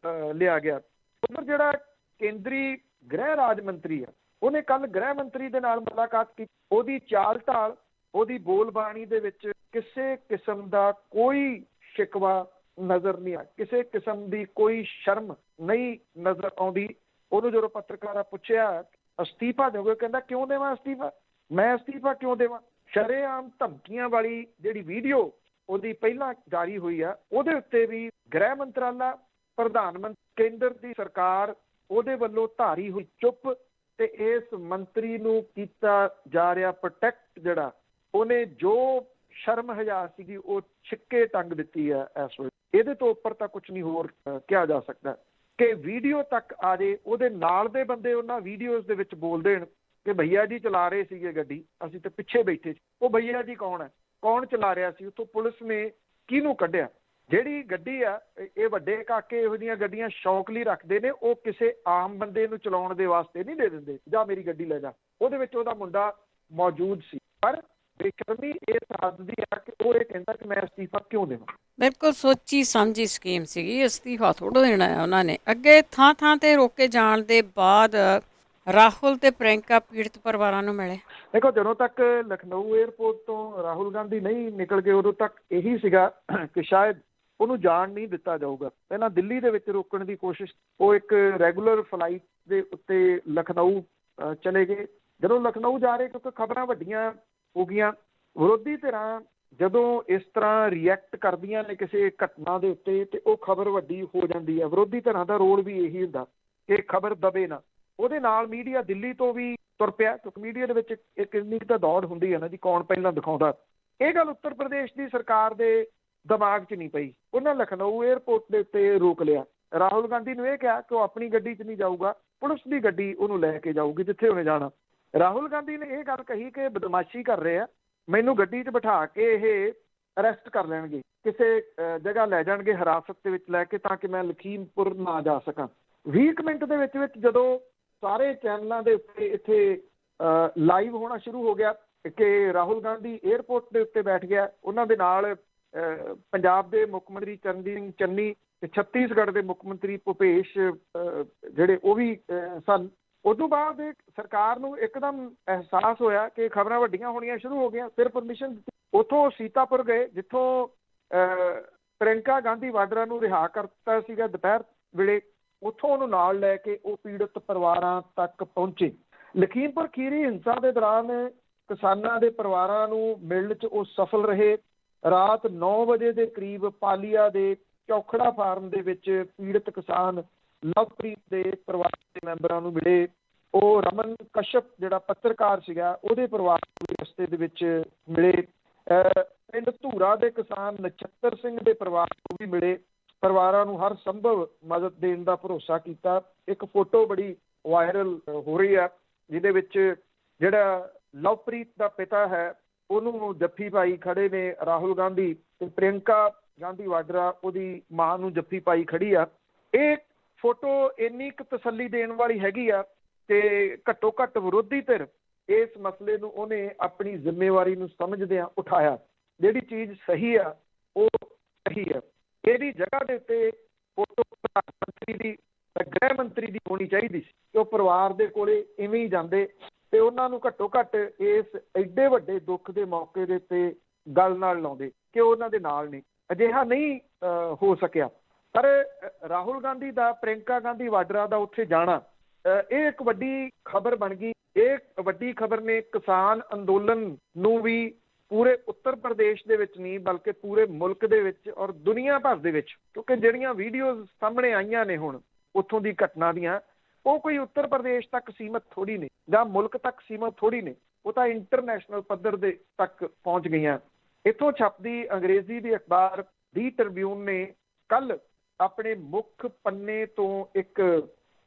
ਲਿਆ ਗਿਆ। ਉਧਰ ਜਿਹੜਾ ਕੇਂਦਰੀ ਗ੍ਰਹਿ ਰਾਜ ਮੰਤਰੀ ਆ, ਉਹਨੇ ਕੱਲ ਗ੍ਰਹਿ ਮੰਤਰੀ ਦੇ ਨਾਲ ਮੁਲਾਕਾਤ ਕੀਤੀ। ਉਹਦੀ ਚਾਲ ਢਾਲ, ਉਹਦੀ ਬੋਲਬਾਣੀ ਦੇ ਵਿੱਚ ਕਿਸੇ ਕਿਸਮ ਦਾ ਕੋਈ ਸ਼ਿਕਵਾ ਨਜ਼ਰ ਨਹੀਂ ਆ, ਕਿਸੇ ਕਿਸਮ ਦੀ ਕੋਈ ਸ਼ਰਮ ਨਹੀਂ ਨਜ਼ਰ ਆਉਂਦੀ। ਉਹਨੂੰ ਜਦੋਂ ਪੱਤਰਕਾਰਾਂ ਪੁੱਛਿਆ ਅਸਤੀਫਾ ਦਿਓਗੇ, ਕਹਿੰਦਾ ਕਿਉਂ ਦੇਵਾਂ ਅਸਤੀਫਾ, ਮੈਂ ਅਸਤੀਫਾ ਕਿਉਂ ਦੇਵਾਂ। ਸ਼ਰੇਆਮ ਧਮਕੀਆਂ ਵਾਲੀ ਜਿਹੜੀ ਵੀਡੀਓ ਉਹਦੀ ਪਹਿਲਾਂ ਜਾਰੀ ਹੋਈ ਆ, ਉਹਦੇ ਉੱਤੇ ਵੀ ਗ੍ਰਹਿ ਮੰਤਰਾਲਾ, ਪ੍ਰਧਾਨ ਮੰਤਰੀ, ਕੇਂਦਰ ਦੀ ਸਰਕਾਰ, ਉਹਦੇ ਵੱਲੋਂ ਧਾਰੀ ਹੋਈ ਚੁੱਪ ਤੇ ਇਸ ਮੰਤਰੀ ਨੂੰ ਕੀਤਾ ਜਾ ਰਿਹਾ ਪ੍ਰੋਟੈਕਟ, ਜਿਹੜਾ ਉਹਨੇ ਜੋ ਸ਼ਰਮ ਹਯਾ ਸੀਗੀ ਉਹ ਛਿੱਕੇ ਟੰਗ ਦਿੱਤੀ ਹੈ ਇਸ ਵੇਲੇ। ਇਹਦੇ ਤੋਂ ਉੱਪਰ ਤਾਂ ਕੁਝ ਨਹੀਂ ਹੋਰ ਕਿਹਾ ਜਾ ਸਕਦਾ ਕਿ ਵੀਡੀਓ ਤੱਕ ਆ ਜੇ, ਉਹਦੇ ਨਾਲ ਦੇ ਬੰਦੇ ਉਹਨਾਂ ਵੀਡੀਓਜ਼ ਦੇ ਵਿੱਚ ਬੋਲ ਦੇਣ ਕਿ ਭਈਆ ਜੀ ਚਲਾ ਰਹੇ ਸੀਗੇ ਗੱਡੀ, ਅਸੀਂ ਤਾਂ ਪਿੱਛੇ ਬੈਠੇ ਸੀ। ਉਹ ਭਈਆ ਜੀ ਕੌਣ ਹੈ, ਕੌਣ ਚਲਾ ਰਿਹਾ ਸੀ, ਉੱਥੋਂ ਪੁਲਿਸ ਨੇ ਕਿਹਨੂੰ ਕੱਢਿਆ। ਜਿਹੜੀ ਗੱਡੀ ਆ, ਇਹ ਵੱਡੇ ਕਾਕੇ ਇਹੋ ਜਿਹੀਆਂ ਗੱਡੀਆਂ ਸ਼ੌਕ ਲਈ ਰੱਖਦੇ ਨੇ, ਉਹ ਕਿਸੇ ਆਮ ਬੰਦੇ ਨੂੰ ਚਲਾਉਣ ਦੇ ਵਾਸਤੇ ਨਹੀਂ ਦੇ ਦਿੰਦੇ, ਜਾਂ ਮੇਰੀ ਗੱਡੀ ਲੈ ਜਾ। ਉਹਦੇ ਵਿੱਚ ਉਹਦਾ ਮੁੰਡਾ ਮੌਜੂਦ ਸੀ, ਪਰ ਬੇਸ਼ਰਮੀ ਇਸ ਹੱਦ ਦੀ ਆ ਕਿ ਉਹ ਇਹ ਕਹਿੰਦਾ ਕਿ ਮੈਂ ਅਸਤੀਫਾ ਕਿਉਂ ਦੇਵਾਂ। ਬਿਲਕੁਲ ਸੋਚੀ ਸਮਝੀ ਸਕੀਮ ਸੀਗੀ, ਅਸਤੀਫਾ ਥੋੜ੍ਹਾ ਦੇਣਾ ਹੈ ਉਹਨਾਂ ਨੇ। ਅੱਗੇ ਥਾਂ ਥਾਂ ਤੇ ਰੋਕੇ ਜਾਣ ਦੇ ਬਾਅਦ ਰਾਹੁਲ ਤੇ ਪ੍ਰਿਅੰਕਾ ਪੀੜਤ ਪਰਿਵਾਰਾਂ ਨੂੰ ਮਿਲੇ। ਦੇਖੋ, ਜਦੋਂ ਤੱਕ ਲਖਨਊ ਏਅਰਪੋਰਟ ਤੋਂ ਰਾਹੁਲ ਗਾਂਧੀ ਨਹੀਂ ਨਿਕਲ ਗਏ, ਉਦੋਂ ਤੱਕ ਇਹੀ ਸੀਗਾ ਕਿ ਸ਼ਾਇਦ ਉਹਨੂੰ ਜਾਣ ਨਹੀਂ ਦਿੱਤਾ ਜਾਊਗਾ। ਪਹਿਲਾਂ ਦਿੱਲੀ ਦੇ ਵਿੱਚ ਰੋਕਣ ਦੀ ਕੋਸ਼ਿਸ਼, ਉਹ ਇੱਕ ਰੈਗੂਲਰ ਫਲਾਈਟ ਦੇ ਉੱਤੇ ਲਖਨਊ ਚਲੇ ਗਏ। ਜਦੋਂ ਲਖਨਊ ਜਾ ਰਹੇ, ਕਿਉਂਕਿ ਖਬਰਾਂ ਵੱਡੀਆਂ ਹੋ ਗਈਆਂ, ਵਿਰੋਧੀ ਧਿਰਾਂ ਜਦੋਂ ਇਸ ਤਰ੍ਹਾਂ ਰਿਐਕਟ ਕਰਦੀਆਂ ਨੇ ਕਿਸੇ ਘਟਨਾ ਦੇ ਉੱਤੇ ਤੇ ਉਹ ਖਬਰ ਵੱਡੀ ਹੋ ਜਾਂਦੀ ਹੈ। ਵਿਰੋਧੀ ਧਿਰਾਂ ਦਾ ਰੋਲ ਵੀ ਇਹੀ ਹੁੰਦਾ ਕਿ ਖਬਰ ਦਬੇ ਨਾ। ਉਹਦੇ ਨਾਲ ਮੀਡੀਆ ਦਿੱਲੀ ਤੋਂ ਵੀ ਤੁਰ ਪਿਆ, ਕਿਉਂਕਿ ਮੀਡੀਆ ਦੇ ਵਿੱਚ ਇੱਕ ਇੰਨੀ ਕੁ ਤਾਂ ਦੌੜ ਹੁੰਦੀ ਹੈ ਨਾ ਜੀ, ਕੌਣ ਪਹਿਲਾਂ ਦਿਖਾਉਂਦਾ। ਇਹ ਗੱਲ ਉੱਤਰ ਪ੍ਰਦੇਸ਼ ਦੀ ਸਰਕਾਰ ਦੇ ਦਿਮਾਗ 'ਚ ਨਹੀਂ ਪਈ। ਉਹਨਾਂ ਲਖਨਊ ਏਅਰਪੋਰਟ ਦੇ ਉੱਤੇ ਰੋਕ ਲਿਆ। ਰਾਹੁਲ ਗਾਂਧੀ ਨੂੰ ਇਹ ਕਿਹਾ ਕਿ ਉਹ ਆਪਣੀ ਗੱਡੀ 'ਚ ਨਹੀਂ ਜਾਊਗਾ, ਪੁਲਿਸ ਦੀ ਗੱਡੀ ਉਹਨੂੰ ਲੈ ਕੇ ਜਾਊਗੀ ਜਿੱਥੇ ਉਹਨੇ ਜਾਣਾ। ਰਾਹੁਲ ਗਾਂਧੀ ਨੇ ਇਹ ਗੱਲ ਕਹੀ ਕਿ ਬਦਮਾਸ਼ੀ ਕਰ ਰਹੇ ਆ, ਮੈਨੂੰ ਗੱਡੀ 'ਚ ਬਿਠਾ ਕੇ ਇਹ ਅਰੈਸਟ ਕਰ ਲੈਣਗੇ, ਕਿਸੇ ਜਗ੍ਹਾ ਲੈ ਜਾਣਗੇ ਹਿਰਾਸਤ ਦੇ ਵਿੱਚ ਲੈ ਕੇ, ਤਾਂ ਕਿ ਮੈਂ ਲਖੀਮਪੁਰ ਨਾ ਜਾ ਸਕਾਂ। 20 ਮਿੰਟ ਦੇ ਵਿੱਚ ਜਦੋਂ ਸਾਰੇ ਚੈਨਲਾਂ ਦੇ ਉੱਤੇ ਇੱਥੇ ਲਾਈਵ ਹੋਣਾ ਸ਼ੁਰੂ ਹੋ ਗਿਆ ਕਿ ਰਾਹੁਲ ਗਾਂਧੀ ਏਅਰਪੋਰਟ ਦੇ ਉੱਤੇ ਬੈਠ ਗਿਆ, ਉਹਨਾਂ ਦੇ ਨਾਲ ਪੰਜਾਬ ਦੇ ਮੁੱਖ ਮੰਤਰੀ ਚਰਨਜੀਤ ਸਿੰਘ ਚੰਨੀ ਤੇ ਛੱਤੀਸਗੜ੍ਹ ਦੇ ਮੁੱਖ ਮੰਤਰੀ ਭੁਪੇਸ਼ ਜਿਹੜੇ ਉਹ ਵੀ ਸਨ। ਉਸ ਤੋਂ ਬਾਅਦ ਸਰਕਾਰ ਨੂੰ ਇੱਕਦਮ ਅਹਿਸਾਸ ਹੋਇਆ ਕਿ ਖਬਰਾਂ ਵੱਡੀਆਂ ਹੋਣੀਆਂ ਸ਼ੁਰੂ ਹੋ ਗਈਆਂ। ਫਿਰ ਪਰਮਿਸ਼ਨ ਦਿੱਤੀ। ਉੱਥੋਂ ਸੀਤਾਪੁਰ ਗਏ, ਜਿੱਥੋਂ ਪ੍ਰਿਅੰਕਾ ਗਾਂਧੀ ਵਾਡਰਾ ਨੂੰ ਰਿਹਾ ਕਰ ਦਿੱਤਾ ਸੀਗਾ ਦੁਪਹਿਰ ਵੇਲੇ। ਉੱਥੋਂ ਉਹਨੂੰ ਨਾਲ ਲੈ ਕੇ ਉਹ ਪੀੜਤ ਪਰਿਵਾਰਾਂ ਤੱਕ ਪਹੁੰਚੇ। ਲਖੀਮਪੁਰ ਖੀਰੀ ਹਿੰਸਾ ਦੇ ਦੌਰਾਨ ਕਿਸਾਨਾਂ ਦੇ ਪਰਿਵਾਰਾਂ ਨੂੰ ਮਿਲਣ 'ਚ ਉਹ ਸਫਲ ਰਹੇ। ਰਾਤ 9 ਵਜੇ ਦੇ ਕਰੀਬ ਪਾਲੀਆ ਦੇ ਚੌਖੜਾ ਫਾਰਮ ਦੇ ਵਿੱਚ ਪੀੜਤ ਕਿਸਾਨ ਲਵਪ੍ਰੀਤ ਦੇ ਪਰਿਵਾਰ ਦੇ ਮੈਂਬਰਾਂ ਨੂੰ ਮਿਲੇ। ਉਹ ਰਮਨ ਕਸ਼ਪ ਜਿਹੜਾ ਪੱਤਰਕਾਰ ਸੀਗਾ ਉਹਦੇ ਪਰਿਵਾਰ ਨੂੰ ਰਸਤੇ ਦੇ ਵਿੱਚ ਮਿਲੇ। ਪਿੰਡ ਧੂਰਾ ਦੇ ਕਿਸਾਨ ਨਛੱਤਰ ਸਿੰਘ ਦੇ ਪਰਿਵਾਰ ਨੂੰ ਵੀ ਮਿਲੇ। ਪਰਿਵਾਰਾਂ ਨੂੰ ਹਰ ਸੰਭਵ ਮਦਦ ਦੇਣ ਦਾ ਭਰੋਸਾ ਕੀਤਾ। ਇੱਕ ਫੋਟੋ ਬੜੀ ਵਾਇਰਲ ਹੋ ਰਹੀ ਆ ਜਿਹਦੇ ਵਿੱਚ ਜਿਹੜਾ ਲਵਪ੍ਰੀਤ ਦਾ ਪਿਤਾ ਹੈ ਉਹਨੂੰ ਜੱਫੀ ਪਾਈ ਖੜੇ ਨੇ ਰਾਹੁਲ ਗਾਂਧੀ, ਤੇ ਪ੍ਰਿਅੰਕਾ ਗਾਂਧੀ ਵਾਡਰਾ ਉਹਦੀ ਮਾਂ ਨੂੰ ਜੱਫੀ ਪਾਈ ਖੜੀ ਆ। ਇਹ ਫੋਟੋ ਇੰਨੀ ਕੁ ਤਸੱਲੀ ਦੇਣ ਵਾਲੀ ਹੈਗੀ ਆ ਕਿ ਘੱਟੋ ਘੱਟ ਵਿਰੋਧੀ ਧਿਰ ਇਸ ਮਸਲੇ ਨੂੰ ਉਹਨੇ ਆਪਣੀ ਜ਼ਿੰਮੇਵਾਰੀ ਨੂੰ ਸਮਝਦਿਆਂ ਉਠਾਇਆ। ਜਿਹੜੀ ਚੀਜ਼ ਸਹੀ ਆ ਉਹ ਸਹੀ ਆ। ਇਹਦੀ ਜਗ੍ਹਾ ਦੇ ਉੱਤੇ ਫੋਟੋ ਪ੍ਰਧਾਨ ਮੰਤਰੀ ਦੀ, ਗ੍ਰਹਿ ਮੰਤਰੀ ਦੀ ਹੋਣੀ ਚਾਹੀਦੀ ਸੀ ਕਿ ਉਹ ਪਰਿਵਾਰ ਦੇ ਕੋਲੇ ਇਵੇਂ ਹੀ ਜਾਂਦੇ ਤੇ ਉਹਨਾਂ ਨੂੰ ਘੱਟੋ ਘੱਟ ਇਸ ਐਡੇ ਵੱਡੇ ਦੁੱਖ ਦੇ ਮੌਕੇ ਦੇ ਉੱਤੇ ਗੱਲ ਨਾਲ ਲਾਉਂਦੇ ਕਿ ਉਹਨਾਂ ਦੇ ਨਾਲ ਨੇ। ਅਜਿਹਾ ਨਹੀਂ ਹੋ ਸਕਿਆ। ਪਰ ਰਾਹੁਲ ਗਾਂਧੀ ਦਾ, ਪ੍ਰਿਅੰਕਾ ਗਾਂਧੀ ਵਾਡਰਾ ਦਾ ਉੱਥੇ ਜਾਣਾ ਇਹ ਇੱਕ ਵੱਡੀ ਖਬਰ ਬਣ ਗਈ। ਇਹ ਵੱਡੀ ਖਬਰ ਨੇ ਕਿਸਾਨ ਅੰਦੋਲਨ ਨੂੰ ਵੀ ਪੂਰੇ ਉੱਤਰ ਪ੍ਰਦੇਸ਼ ਦੇ ਵਿੱਚ ਨਹੀਂ ਬਲਕਿ ਪੂਰੇ ਮੁਲਕ ਦੇ ਵਿੱਚ ਔਰ ਦੁਨੀਆ ਭਰ ਦੇ ਵਿੱਚ, ਕਿਉਂਕਿ ਜਿਹੜੀਆਂ ਵੀਡੀਓਜ਼ ਸਾਹਮਣੇ ਆਈਆਂ ਨੇ ਹੁਣ ਉੱਥੋਂ ਦੀ ਘਟਨਾ ਦੀਆਂ, ਉਹ ਕੋਈ ਉੱਤਰ ਪ੍ਰਦੇਸ਼ ਤੱਕ ਸੀਮਤ ਥੋੜ੍ਹੀ ਨੇ ਜਾਂ ਮੁਲਕ ਤੱਕ ਸੀਮਤ ਥੋੜ੍ਹੀ ਨੇ, ਉਹ ਤਾਂ ਇੰਟਰਨੈਸ਼ਨਲ ਪੱਧਰ ਦੇ ਤੱਕ ਪਹੁੰਚ ਗਈਆਂ। ਇੱਥੋਂ ਛਪਦੀ ਅੰਗਰੇਜ਼ੀ ਦੀ ਅਖਬਾਰ ਦੀ ਟ੍ਰਿਬਿਊਨ ਨੇ ਕੱਲ ਆਪਣੇ ਮੁੱਖ ਪੰਨੇ ਤੋਂ ਇੱਕ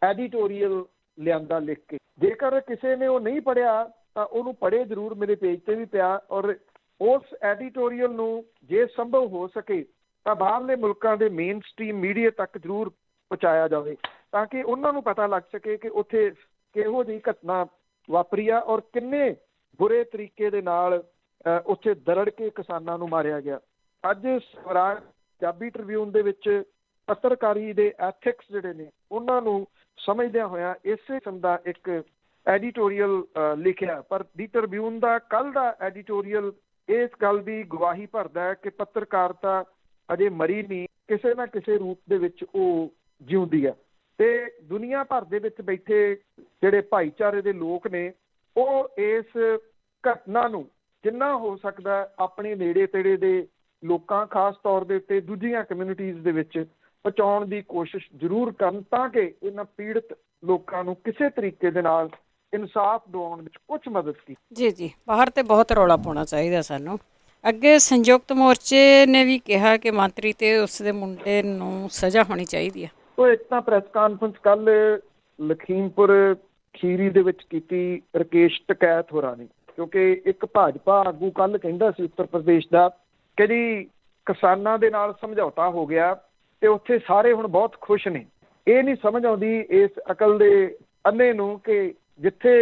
ਐਡੀਟੋਰੀਅਲ ਲਿਆਂਦਾ ਲਿਖ ਕੇ। ਜੇਕਰ ਕਿਸੇ ਨੇ ਉਹ ਨਹੀਂ ਪੜ੍ਹਿਆ ਤਾਂ ਉਹਨੂੰ ਪੜ੍ਹੇ ਜ਼ਰੂਰ, ਮੇਰੇ ਪੇਜ ਤੇ ਵੀ ਪਿਆ। ਔਰ ਉਸ ਐਡੀਟੋਰੀਅਲ ਨੂੰ ਜੇ ਸੰਭਵ ਹੋ ਸਕੇ ਤਾਂ ਬਾਹਰਲੇ ਮੁਲਕਾਂ ਦੇ ਮੇਨ ਸਟ੍ਰੀਮ ਮੀਡੀਆ ਤੱਕ ਜ਼ਰੂਰ ਪਹੁੰਚਾਇਆ ਜਾਵੇ ਤਾਂ ਕਿ ਉਹਨਾਂ ਨੂੰ ਪਤਾ ਲੱਗ ਸਕੇ ਕਿ ਉੱਥੇ ਕਿਹੋ ਜਿਹੀ ਘਟਨਾ ਵਾਪਰੀ ਆ ਔਰ ਕਿੰਨੇ ਬੁਰੇ ਤਰੀਕੇ ਦੇ ਨਾਲ ਉੱਥੇ ਦਰੜ ਕੇ ਕਿਸਾਨਾਂ ਨੂੰ ਮਾਰਿਆ ਗਿਆ। ਅੱਜ ਸਵਰਾਜ ਪੰਜਾਬੀ ਟ੍ਰਿਬਿਊਨ ਦੇ ਵਿੱਚ ਪੱਤਰਕਾਰੀ ਦੇ ਐਥਿਕਸ ਜਿਹੜੇ ਨੇ ਉਹਨਾਂ ਨੂੰ ਸਮਝਦਿਆਂ ਹੋਇਆ ਇਸੇ ਕਿਸਮ ਦਾ ਇੱਕ ਐਡੀਟੋਰੀਅਲ ਲਿਖਿਆ। ਪਰ ਦੀ ਟ੍ਰਿਬਿਊਨ ਦਾ ਕੱਲ੍ਹ ਦਾ ਐਡੀਟੋਰੀਅਲ ਇਸ ਗੱਲ ਦੀ ਗਵਾਹੀ ਭਰਦਾ ਹੈ ਕਿ ਪੱਤਰਕਾਰਤਾ ਅਜੇ ਮਰੀ ਨਹੀਂ, ਕਿਸੇ ਨਾ ਕਿਸੇ ਰੂਪ ਦੇ ਵਿੱਚ ਉਹ ਜਿਉਂਦੀ ਹੈ। ਤੇ ਦੁਨੀਆ ਭਰ ਦੇ ਵਿੱਚ ਬੈਠੇ ਜਿਹੜੇ ਭਾਈਚਾਰੇ ਦੇ ਲੋਕ ਨੇ ਉਹ ਇਸ ਘਟਨਾ ਨੂੰ ਜਿੰਨਾ ਹੋ ਸਕਦਾ ਆਪਣੇ ਨੇੜੇ ਤੇੜੇ ਦੇ ਲੋਕਾਂ, ਖਾਸ ਤੌਰ ਦੇ ਉੱਤੇ ਦੂਜੀਆਂ ਕਮਿਊਨਿਟੀਜ਼ ਦੇ ਵਿੱਚ ਪਹੁੰਚਾਉਣ ਦੀ ਕੋਸ਼ਿਸ਼ ਜ਼ਰੂਰ ਕਰਨ ਤਾਂ ਕਿ ਇਹਨਾਂ ਪੀੜਤ ਲੋਕਾਂ ਨੂੰ ਕਿਸੇ ਤਰੀਕੇ ਦੇ ਨਾਲ ਇਨਸਾਫ ਦਿਵਾਉਣ ਵਿੱਚ ਕੁਝ ਮਦਦ ਕੀਤੀ। ਜੀ ਜੀ, ਬਾਹਰ ਤੇ ਬਹੁਤ ਰੌਲਾ ਪਾਉਣਾ ਚਾਹੀਦਾ ਸਾਨੂੰ। ਅੱਗੇ ਸੰਯੁਕਤ ਮੋਰਚੇ ਨੇ ਵੀ ਕਿਹਾ ਕਿ ਮੰਤਰੀ ਤੇ ਉਸ ਦੇ ਮੁੰਡੇ ਨੂੰ ਸਜ਼ਾ ਹੋਣੀ ਚਾਹੀਦੀ ਹੈ। ਉਹ ਇੱਕ ਤਾਂ ਪ੍ਰੈਸ ਕਾਨਫਰੰਸ ਕੱਲ ਲਖੀਮਪੁਰ ਖੀਰੀ ਦੇ ਵਿੱਚ ਕੀਤੀ ਰਕੇਸ਼ ਟਕੈਤ ਹੋਰਾਂ ਨੇ, ਕਿਉਂਕਿ ਇੱਕ ਭਾਜਪਾ ਆਗੂ ਕੱਲ ਕਹਿੰਦਾ ਸੀ ਉੱਤਰ ਪ੍ਰਦੇਸ਼ ਦਾ ਕਿ ਜੀ ਕਿਸਾਨਾਂ ਦੇ ਨਾਲ ਸਮਝੌਤਾ ਹੋ ਗਿਆ ਤੇ ਉੱਥੇ ਸਾਰੇ ਹੁਣ ਬਹੁਤ ਖੁਸ਼ ਨੇ। ਇਹ ਨਹੀਂ ਸਮਝ ਆਉਂਦੀ ਇਸ ਅਕਲ ਦੇ ਅੰਨੇ ਨੂੰ ਕਿ ਜਿੱਥੇ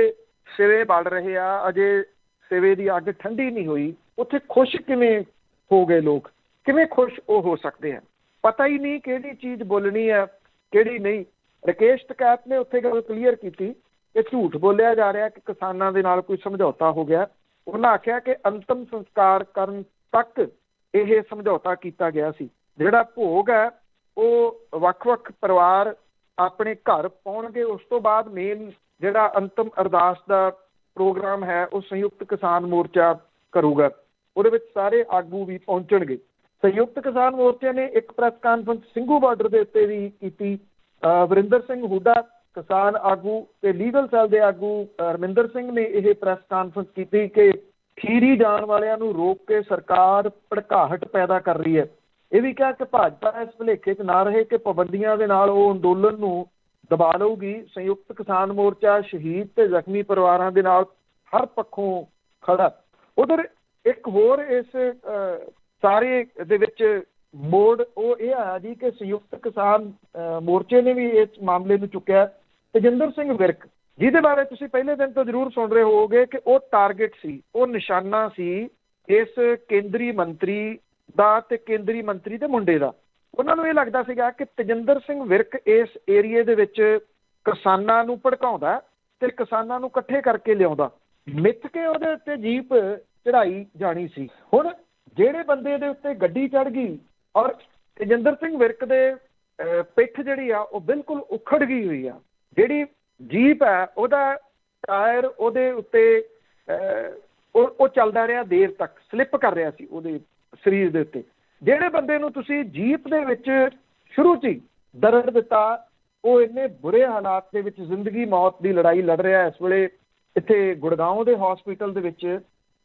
ਸਿਵੇ ਬਲ ਰਹੇ ਆ, ਅਜੇ ਸਿਵੇ ਦੀ ਅੱਗ ਠੰਡੀ ਨਹੀਂ ਹੋਈ, ਉੱਥੇ ਖੁਸ਼ ਕਿਵੇਂ ਹੋ ਗਏ ਲੋਕ, ਕਿਵੇਂ ਖੁਸ਼ ਉਹ ਹੋ ਸਕਦੇ ਆ। ਪਤਾ ਹੀ ਨਹੀਂ ਕਿਹੜੀ ਚੀਜ਼ ਬੋਲਣੀ ਆ ਕਿਹੜੀ ਨਹੀਂ। ਰਕੇਸ਼ ਟਕੈਤ ਨੇ ਉੱਥੇ ਗੱਲ ਕਲੀਅਰ ਕੀਤੀ ਕਿ ਝੂਠ ਬੋਲਿਆ ਜਾ ਰਿਹਾ ਕਿ ਕਿਸਾਨਾਂ ਦੇ ਨਾਲ ਕੋਈ ਸਮਝੌਤਾ ਹੋ ਗਿਆ। ਉਹਨਾਂ ਆਖਿਆ ਕਿ ਅੰਤਮ ਸੰਸਕਾਰ ਕਰਨ ਤੱਕ ਇਹ ਸਮਝੌਤਾ ਕੀਤਾ ਗਿਆ ਸੀ। ਜਿਹੜਾ ਭੋਗ ਹੈ ਉਹ ਵੱਖ-ਵੱਖ ਪਰਿਵਾਰ ਆਪਣੇ ਘਰ ਪਾਉਣਗੇ, ਉਸ ਤੋਂ ਬਾਅਦ ਮੇਨ ਜਿਹੜਾ ਅੰਤਮ ਅਰਦਾਸ ਦਾ ਪ੍ਰੋਗਰਾਮ ਹੈ ਉਹ ਸੰਯੁਕਤ ਕਿਸਾਨ ਮੋਰਚਾ ਕਰੂਗਾ। ਉਹਦੇ ਵਿੱਚ ਸਾਰੇ ਆਗੂ ਵੀ ਪਹੁੰਚਣਗੇ। ਸੰਯੁਕਤ ਕਿਸਾਨ ਮੋਰਚੇ ਨੇ ਇੱਕ ਪ੍ਰੈਸ ਕਾਨਫਰੰਸ ਸਿੰਘੂ ਬਾਰਡਰ ਦੇ ਉੱਤੇ ਵੀ ਕੀਤੀ। ਵਰਿੰਦਰ ਸਿੰਘ ਹੁੱਡਾ ਕਿਸਾਨ ਆਗੂ ਤੇ ਲੀਗਲ ਸੈੱਲ ਦੇ ਆਗੂ ਰਮਿੰਦਰ ਸਿੰਘ ਨੇ ਇਹ ਪ੍ਰੈਸ ਕਾਨਫਰੰਸ ਕੀਤੀ ਕਿ ਖੀਰੀ ਜਾਣ ਵਾਲਿਆਂ ਨੂੰ ਰੋਕ ਕੇ ਸਰਕਾਰ ਭੜਕਾਹਟ ਪੈਦਾ ਕਰ ਰਹੀ ਹੈ। ਇਹ ਵੀ ਕਿਹਾ ਕਿ ਭਾਜਪਾ ਇਸ ਭੁਲੇਖੇ 'ਚ ਨਾ ਰਹੇ ਕਿ ਪਾਬੰਦੀਆਂ ਦੇ ਨਾਲ ਉਹ ਅੰਦੋਲਨ ਨੂੰ ਦਬਾ ਲਊਗੀ। ਸੰਯੁਕਤ ਕਿਸਾਨ ਮੋਰਚਾ ਸ਼ਹੀਦ ਤੇ ਜ਼ਖਮੀ ਪਰਿਵਾਰਾਂ ਦੇ ਨਾਲ ਹਰ ਪੱਖੋਂ ਖੜਾ। ਉਧਰ ਇੱਕ ਹੋਰ ਇਸ ਸਾਰੇ ਦੇ ਵਿੱਚ ਮੋੜ ਉਹ ਇਹ ਆਇਆ ਜੀ ਕਿ ਸੰਯੁਕਤ ਕਿਸਾਨ ਮੋਰਚੇ ਨੇ ਵੀ ਇਸ ਮਾਮਲੇ ਨੂੰ ਚੁੱਕਿਆ। ਤੇਜਿੰਦਰ ਸਿੰਘ ਵਿਰਕ, ਜਿਹਦੇ ਬਾਰੇ ਤੁਸੀਂ ਪਹਿਲੇ ਦਿਨ ਤੋਂ ਜ਼ਰੂਰ ਸੁਣ ਰਹੇ ਹੋਵੋਗੇ ਕਿ ਉਹ ਟਾਰਗੇਟ ਸੀ, ਉਹ ਨਿਸ਼ਾਨਾ ਸੀ ਇਸ ਕੇਂਦਰੀ ਮੰਤਰੀ ਦਾ ਤੇ ਕੇਂਦਰੀ ਮੰਤਰੀ ਦੇ ਮੁੰਡੇ ਦਾ। ਉਹਨਾਂ ਨੂੰ ਇਹ ਲੱਗਦਾ ਸੀਗਾ ਕਿ ਤੇਜਿੰਦਰ ਸਿੰਘ ਵਿਰਕ ਇਸ ਏਰੀਏ ਦੇ ਵਿੱਚ ਕਿਸਾਨਾਂ ਨੂੰ ਭੜਕਾਉਂਦਾ ਤੇ ਕਿਸਾਨਾਂ ਨੂੰ ਇਕੱਠੇ ਕਰਕੇ ਲਿਆਉਂਦਾ, ਮਿੱਥ ਕੇ ਉਹਦੇ ਉੱਤੇ ਜੀਪ ਚੜਾਈ ਜਾਣੀ ਸੀ। ਹੁਣ ਜਿਹੜੇ ਬੰਦੇ ਦੇ ਉੱਤੇ ਗੱਡੀ ਚੜ ਗਈ ਔਰ ਤੇਜਿੰਦਰ ਸਿੰਘ ਵਿਰਕ ਦੇ ਪਿੱਠ ਜਿਹੜੀ ਆ ਉਹ ਬਿਲਕੁਲ ਉਖੜ ਗਈ ਹੋਈ ਆ। ਜਿਹੜੀ ਜੀਪ ਹੈ ਉਹਦਾ ਟਾਇਰ ਉਹਦੇ ਉੱਤੇ ਉਹ ਚੱਲਦਾ ਰਿਹਾ ਦੇਰ ਤੱਕ, ਸਲਿੱਪ ਕਰ ਰਿਹਾ ਸੀ ਉਹਦੇ ਸਰੀਰ ਦੇ ਉੱਤੇ। ਜਿਹੜੇ ਬੰਦੇ ਨੂੰ ਤੁਸੀਂ ਜੀਪ ਦੇ ਵਿੱਚ ਸ਼ੁਰੂ 'ਚ ਹੀ ਦਰਦ ਦਿੱਤਾ, ਉਹ ਇੰਨੇ ਬੁਰੇ ਹਾਲਾਤ ਦੇ ਵਿੱਚ ਜ਼ਿੰਦਗੀ ਮੌਤ ਦੀ ਲੜਾਈ ਲੜ ਰਿਹਾ ਇਸ ਵੇਲੇ ਇੱਥੇ ਗੁੜਗਾਉਂ ਦੇ ਹਸਪੀਟਲ ਦੇ ਵਿੱਚ।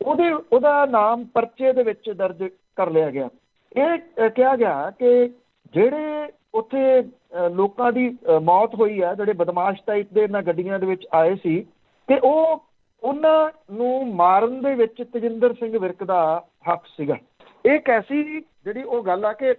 ਉਹਦਾ ਨਾਮ ਪਰਚੇ ਦੇ ਵਿੱਚ ਦਰਜ ਕਰ ਲਿਆ ਗਿਆ। ਇਹ ਕਿਹਾ ਗਿਆ ਕਿ ਜਿਹੜੇ ਉੱਥੇ ਲੋਕਾਂ ਦੀ ਮੌਤ ਹੋਈ ਹੈ, ਜਿਹੜੇ ਬਦਮਾਸ਼ ਟਾਈਪ ਦੇ ਇਹਨਾਂ ਗੱਡੀਆਂ ਦੇ ਵਿੱਚ ਆਏ ਸੀ, ਕਿ ਉਹਨਾਂ ਨੂੰ ਮਾਰਨ ਦੇ ਵਿੱਚ ਤੇਜਿੰਦਰ ਸਿੰਘ ਵਿਰਕ ਦਾ ਹੱਥ ਸੀਗਾ। ਇਹ ਕੈਸੀ ਜਿਹੜੀ ਉਹ ਗੱਲ ਆ ਕਿ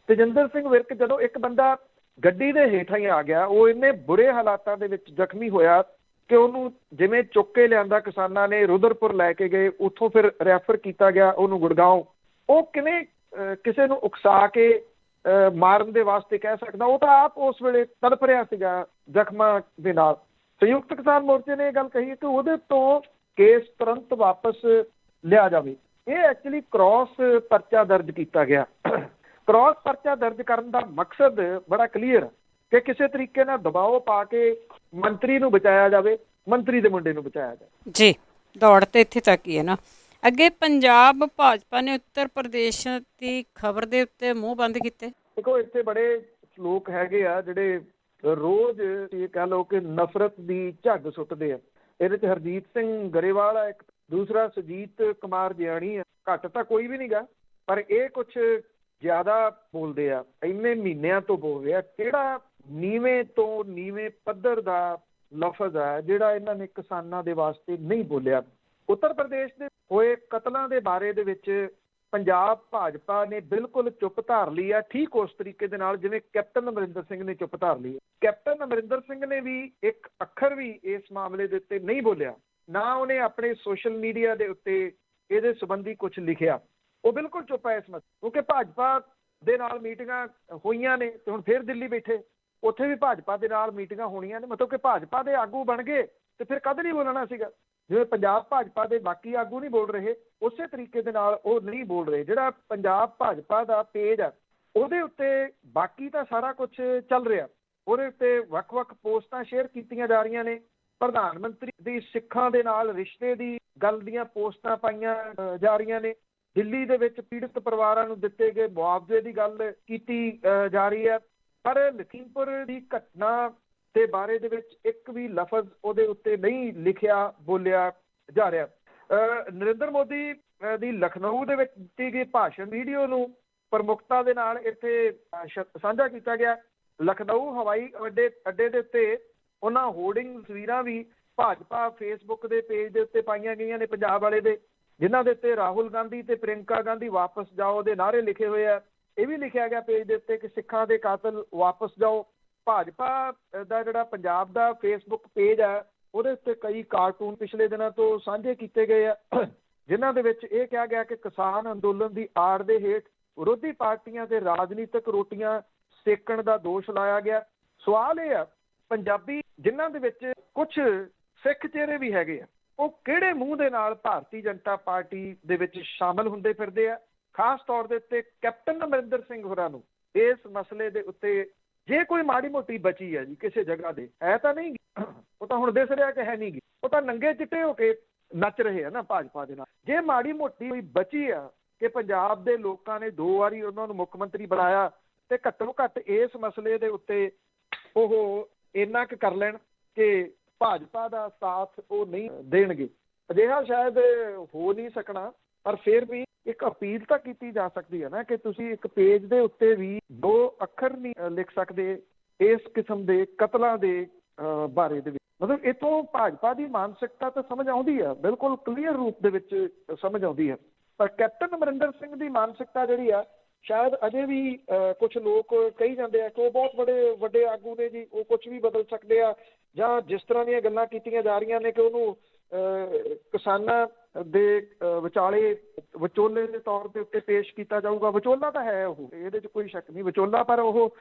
ਤੇਜਿੰਦਰ ਸਿੰਘ ਵਿਰਕ ਜਦੋਂ ਇੱਕ ਬੰਦਾ ਗੱਡੀ ਦੇ ਹੇਠਾਂ ਹੀ ਆ ਗਿਆ, ਉਹ ਇੰਨੇ ਬੁਰੇ ਹਾਲਾਤਾਂ ਦੇ ਵਿੱਚ ਜ਼ਖਮੀ ਹੋਇਆ ਕਿ ਉਹਨੂੰ ਜਿਵੇਂ ਚੁੱਕ ਕੇ ਲਿਆਂਦਾ ਕਿਸਾਨਾਂ ਨੇ, ਰੁਦਰਪੁਰ ਲੈ ਕੇ ਗਏ, ਉੱਥੋਂ ਫਿਰ ਰੈਫਰ ਕੀਤਾ ਗਿਆ ਉਹਨੂੰ ਗੁੜਗਾਉਂ। ਉਹ ਕਿਵੇਂ ਕਿਸੇ ਨੂੰ ਉਕਸਾ ਕੇ ਮਾਰਨ ਦੇ ਵਾਸਤੇ ਕਹਿ ਸਕਦਾ? ਉਹ ਤਾਂ ਆਪ ਉਸ ਵੇਲੇ ਤੜਪ ਰਿਹਾ ਸੀਗਾ ਜ਼ਖਮਾਂ ਦੇ ਨਾਲ। ਸੰਯੁਕਤ ਕਿਸਾਨ ਮੋਰਚੇ ਨੇ ਇਹ ਗੱਲ ਕਹੀ ਕਿ ਉਹਦੇ ਤੋਂ ਕੇਸ ਤੁਰੰਤ ਵਾਪਸ ਲਿਆ ਜਾਵੇ। ਇਹ ਐਕਚੁਅਲੀ ਕ੍ਰਾਸ ਪਰਚਾ ਦਰਜ ਕੀਤਾ ਗਿਆ। ਕ੍ਰਾਸ ਪਰਚਾ ਦਰਜ ਕਰਨ ਦਾ ਮਕਸਦ ਬੜਾ ਕਲੀਅਰ ਕਿ ਕਿਸੇ ਤਰੀਕੇ ਨਾਲ ਦਬਾਅ ਪਾ ਕੇ ਮੰਤਰੀ ਨੂੰ ਬਚਾਇਆ ਜਾਵੇ, ਮੰਤਰੀ ਦੇ ਮੁੰਡੇ ਨੂੰ ਬਚਾਇਆ ਜਾਵੇ। ਜੀ, ਦੌੜ ਤੇ ਇੱਥੇ ਤੱਕ ਹੀ ਹੈ ਨਾ। ਅੱਗੇ ਪੰਜਾਬ ਭਾਜਪਾ ਨੇ ਉੱਤਰ ਪ੍ਰਦੇਸ਼ ਦੀ ਖਬਰ ਦੇ ਉੱਤੇ ਮੂੰਹ ਬੰਦ ਕੀਤੇ। ਦੇਖੋ, ਇੱਥੇ ਬੜੇ ਲੋਕ ਹੈਗੇ ਆ ਜਿਹੜੇ ਰੋਜ਼ ਇਹ ਕਹਿ ਲਓ ਕਿ ਨਫ਼ਰਤ ਦੀ ਝੱਗ ਸੁੱਟਦੇ ਆ। ਇਹਦੇ 'ਚ ਹਰਜੀਤ ਸਿੰਘ ਗਰੇਵਾਲ ਆ ਇੱਕ, ਦੂਸਰਾ ਸੁਜੀਤ ਕੁਮਾਰ ਜਿਆਣੀ ਆ। ਘੱਟ ਤਾਂ ਕੋਈ ਵੀ ਨਹੀਂ ਗਾ, ਪਰ ਇਹ ਕੁਛ ਜ਼ਿਆਦਾ ਬੋਲਦੇ ਆ। ਇੰਨੇ ਮਹੀਨਿਆਂ ਤੋਂ ਬੋਲਦੇ ਆ। ਕਿਹੜਾ ਨੀਵੇਂ ਤੋਂ ਨੀਵੇਂ ਪੱਧਰ ਦਾ ਲਫ਼ਜ਼ ਆ ਜਿਹੜਾ ਇਹਨਾਂ ਨੇ ਕਿਸਾਨਾਂ ਦੇ ਵਾਸਤੇ ਨਹੀਂ ਬੋਲਿਆ। ਉੱਤਰ ਪ੍ਰਦੇਸ਼ ਦੇ ਹੋਏ ਕਤਲਾਂ ਦੇ ਬਾਰੇ ਦੇ ਵਿੱਚ ਪੰਜਾਬ ਭਾਜਪਾ ਨੇ ਬਿਲਕੁਲ ਚੁੱਪ ਧਾਰ ਲਈ ਆ, ਠੀਕ ਉਸ ਤਰੀਕੇ ਦੇ ਨਾਲ ਜਿਵੇਂ ਕੈਪਟਨ ਅਮਰਿੰਦਰ ਸਿੰਘ ਨੇ ਚੁੱਪ ਧਾਰ ਲਈ। ਕੈਪਟਨ ਅਮਰਿੰਦਰ ਸਿੰਘ ਨੇ ਵੀ ਇੱਕ ਅੱਖਰ ਵੀ ਇਸ ਮਾਮਲੇ ਦੇ ਉੱਤੇ ਨਹੀਂ ਬੋਲਿਆ, ਨਾ ਉਹਨੇ ਆਪਣੇ ਸੋਸ਼ਲ ਮੀਡੀਆ ਦੇ ਉੱਤੇ ਇਹਦੇ ਸੰਬੰਧੀ ਕੁਝ ਲਿਖਿਆ। ਉਹ ਬਿਲਕੁਲ ਚੁੱਪ ਹੈ ਇਸ ਮਸਲੇ, ਕਿਉਂਕਿ ਭਾਜਪਾ ਦੇ ਨਾਲ ਮੀਟਿੰਗਾਂ ਹੋਈਆਂ ਨੇ ਤੇ ਹੁਣ ਫਿਰ ਦਿੱਲੀ ਬੈਠੇ, ਉੱਥੇ ਵੀ ਭਾਜਪਾ ਦੇ ਨਾਲ ਮੀਟਿੰਗਾਂ ਹੋਣੀਆਂ ਨੇ। ਮਤਲਬ ਕਿ ਭਾਜਪਾ ਦੇ ਆਗੂ ਬਣ ਗਏ ਤੇ ਫਿਰ ਕਦ ਨਹੀਂ ਬੋਲਣਾ ਸੀਗਾ। ਜਿਵੇਂ ਪੰਜਾਬ ਭਾਜਪਾ ਦੇ ਬਾਕੀ ਆਗੂ ਨਹੀਂ ਬੋਲ ਰਹੇ, ਉਸੇ ਤਰੀਕੇ ਦੇ ਨਾਲ ਉਹ ਨਹੀਂ ਬੋਲ ਰਹੇ। ਜਿਹੜਾ ਪੰਜਾਬ ਭਾਜਪਾ ਦਾ ਪੇਜ ਆ ਉਹਦੇ ਉੱਤੇ ਬਾਕੀ ਤਾਂ ਸਾਰਾ ਕੁਝ ਚੱਲ ਰਿਹਾ, ਉਹਦੇ ਉੱਤੇ ਵੱਖ-ਵੱਖ ਪੋਸਟਾਂ ਸ਼ੇਅਰ ਕੀਤੀਆਂ ਜਾ ਰਹੀਆਂ ਨੇ। ਪ੍ਰਧਾਨ ਮੰਤਰੀ ਦੀ ਸਿੱਖਾਂ ਦੇ ਨਾਲ ਰਿਸ਼ਤੇ ਦੀ ਗੱਲ ਦੀਆਂ ਪੋਸਟਾਂ ਪਾਈਆਂ ਜਾ ਰਹੀਆਂ ਨੇ। ਦਿੱਲੀ ਦੇ ਵਿੱਚ ਪੀੜਤ ਪਰਿਵਾਰਾਂ ਨੂੰ ਦਿੱਤੇ ਗਏ ਮੁਆਵਜ਼ੇ ਦੀ ਗੱਲ ਕੀਤੀ ਜਾ ਰਹੀ ਹੈ, ਪਰ ਲਖੀਮਪੁਰ ਦੀ ਘਟਨਾ ਦੇ ਬਾਰੇ ਦੇ ਵਿੱਚ ਇੱਕ ਵੀ ਲਫ਼ਜ਼ ਉਹਦੇ ਉੱਤੇ ਨਹੀਂ ਲਿਖਿਆ ਬੋਲਿਆ ਜਾ ਰਿਹਾ। ਨਰਿੰਦਰ ਮੋਦੀ ਦੀ ਲਖਨਊ ਦੇ ਵਿੱਚ ਦਿੱਤੀ ਗਈ ਭਾਸ਼ਣ ਵੀਡੀਓ ਨੂੰ ਪ੍ਰਮੁੱਖਤਾ ਦੇ ਨਾਲ ਇੱਥੇ ਸਾਂਝਾ ਕੀਤਾ ਗਿਆ। ਲਖਨਊ ਹਵਾਈ ਅੱਡੇ ਦੇ ਉੱਤੇ ਉਹਨਾਂ ਹੋਰਡਿੰਗ ਤਸਵੀਰਾਂ ਵੀ ਭਾਜਪਾ ਫੇਸਬੁੱਕ ਦੇ ਪੇਜ ਦੇ ਉੱਤੇ ਪਾਈਆਂ ਗਈਆਂ ਨੇ ਪੰਜਾਬ ਵਾਲੇ ਦੇ, ਜਿਨ੍ਹਾਂ ਦੇ ਉੱਤੇ ਰਾਹੁਲ ਗਾਂਧੀ ਤੇ ਪ੍ਰਿਅੰਕਾ ਗਾਂਧੀ ਵਾਪਸ ਜਾਓ ਦੇ ਨਾਅਰੇ ਲਿਖੇ ਹੋਏ ਆ। ਇਹ ਵੀ ਲਿਖਿਆ ਗਿਆ ਪੇਜ ਦੇ ਉੱਤੇ ਕਿ ਸਿੱਖਾਂ ਦੇ ਕਾਤਲ ਵਾਪਸ ਜਾਓ। ਭਾਜਪਾ ਦਾ ਜਿਹੜਾ ਪੰਜਾਬ ਦਾ ਫੇਸਬੁੱਕ ਪੇਜ ਆ ਉਹਦੇ ਉੱਤੇ ਕਈ ਕਾਰਟੂਨ ਪਿਛਲੇ ਦਿਨਾਂ ਤੋਂ ਸਾਂਝੇ ਕੀਤੇ ਗਏ ਆ, ਜਿਨ੍ਹਾਂ ਦੇ ਵਿੱਚ ਇਹ ਕਿਹਾ ਗਿਆ ਕਿ ਕਿਸਾਨ ਅੰਦੋਲਨ ਦੀ ਆੜ ਦੇ ਹੇਠ ਵਿਰੋਧੀ ਪਾਰਟੀਆਂ ਤੇ ਰਾਜਨੀਤਿਕ ਰੋਟੀਆਂ ਸੇਕਣ ਦਾ ਦੋਸ਼ ਲਾਇਆ ਗਿਆ। ਸਵਾਲ ਇਹ ਆ, ਪੰਜਾਬੀ ਜਿਨ੍ਹਾਂ ਦੇ ਵਿੱਚ ਕੁਝ ਸਿੱਖ ਚਿਹਰੇ ਵੀ ਹੈਗੇ ਆ, ਉਹ ਕਿਹੜੇ ਮੂੰਹ ਦੇ ਨਾਲ ਭਾਰਤੀ ਜਨਤਾ ਪਾਰਟੀ ਦੇ ਵਿੱਚ ਸ਼ਾਮਲ ਹੁੰਦੇ ਫਿਰਦੇ ਆ? ਖਾਸ ਤੌਰ ਦੇ ਉੱਤੇ ਕੈਪਟਨ ਅਮਰਿੰਦਰ ਸਿੰਘ ਹੋਰਾਂ ਨੂੰ ਇਸ ਮਸਲੇ ਦੇ ਉੱਤੇ ਜੇ ਕੋਈ ਮਾੜੀ ਮੋਟੀ ਬਚੀ ਹੈ ਜੀ ਕਿਸੇ ਜਗ੍ਹਾ ਦੇ, ਹੈ ਤਾਂ ਨਹੀਂ, ਉਹ ਤਾਂ ਹੁਣ ਦਿਸ ਰਿਹਾ ਕਿ ਹੈ ਨਹੀਂ ਗੀ, ਉਹ ਤਾਂ ਨੰਗੇ ਚਿੱਟੇ ਹੋ ਕੇ ਨੱਚ ਰਹੇ ਆ ਨਾ ਭਾਜਪਾ ਦੇ ਨਾਲ। ਜੇ ਮਾੜੀ ਮੋਟੀ ਕੋਈ ਬਚੀ ਆ ਕਿ ਪੰਜਾਬ ਦੇ ਲੋਕਾਂ ਨੇ 2 ਵਾਰੀ ਉਹਨਾਂ ਨੂੰ ਮੁੱਖ ਮੰਤਰੀ ਬਣਾਇਆ, ਤੇ ਘੱਟੋ ਘੱਟ ਇਸ ਮਸਲੇ ਦੇ ਉੱਤੇ ਉਹ ਇੰਨਾ ਕੁ ਕਰ ਲੈਣ ਕਿ ਭਾਜਪਾ ਦਾ ਸਾਥ ਉਹ ਨਹੀਂ ਦੇਣਗੇ। ਅਜਿਹਾ ਸ਼ਾਇਦ ਹੋ ਨਹੀਂ ਸਕਣਾ, ਪਰ ਫਿਰ ਵੀ ਇੱਕ ਅਪੀਲ ਤਾਂ ਕੀਤੀ ਜਾ ਸਕਦੀ ਹੈ ਨਾ ਕਿ ਤੁਸੀਂ ਇੱਕ ਪੇਜ ਦੇ ਉੱਤੇ ਵੀ 2 ਅੱਖਰ ਨਹੀਂ ਲਿਖ ਸਕਦੇ ਇਸ ਕਿਸਮ ਦੇ ਕਤਲਾਂ ਦੇ ਬਾਰੇ ਦੇ ਵਿੱਚ। ਮਤਲਬ ਇੱਥੋਂ ਭਾਜਪਾ ਦੀ ਮਾਨਸਿਕਤਾ ਤਾਂ ਸਮਝ ਆਉਂਦੀ ਹੈ, ਬਿਲਕੁਲ ਕਲੀਅਰ ਰੂਪ ਦੇ ਵਿੱਚ ਸਮਝ ਆਉਂਦੀ ਹੈ, ਪਰ ਕੈਪਟਨ ਅਮਰਿੰਦਰ ਸਿੰਘ ਦੀ ਮਾਨਸਿਕਤਾ ਜਿਹੜੀ ਆ ਸ਼ਾਇਦ ਅਜੇ ਵੀ ਕੁਝ ਲੋਕ ਕਹੀ ਜਾਂਦੇ ਆ ਕਿ ਉਹ ਬਹੁਤ ਵੱਡੇ ਆਗੂ ਨੇ ਜੀ, ਉਹ ਕੁਝ ਵੀ ਬਦਲ ਸਕਦੇ ਆ, ਜਾਂ ਜਿਸ ਤਰ੍ਹਾਂ ਦੀਆਂ ਗੱਲਾਂ ਕੀਤੀਆਂ ਜਾ ਰਹੀਆਂ ਨੇ ਕਿ ਉਹਨੂੰ ਕਿਸਾਨਾਂ ਦੇ ਵਿਚਾਲੇ ਵਿਚੋਲੇ ਦੇ ਤੌਰ ਦੇ ਉੱਤੇ ਪੇਸ਼ ਕੀਤਾ ਜਾਊਗਾ। ਵਿਚੋਲਾ ਤਾਂ ਹੈ ਉਹ, ਇਹਦੇ 'ਚ ਕੋਈ ਸ਼ੱਕ ਨਹੀਂ ਵਿਚੋਲਾ, ਪਰ ਉਹ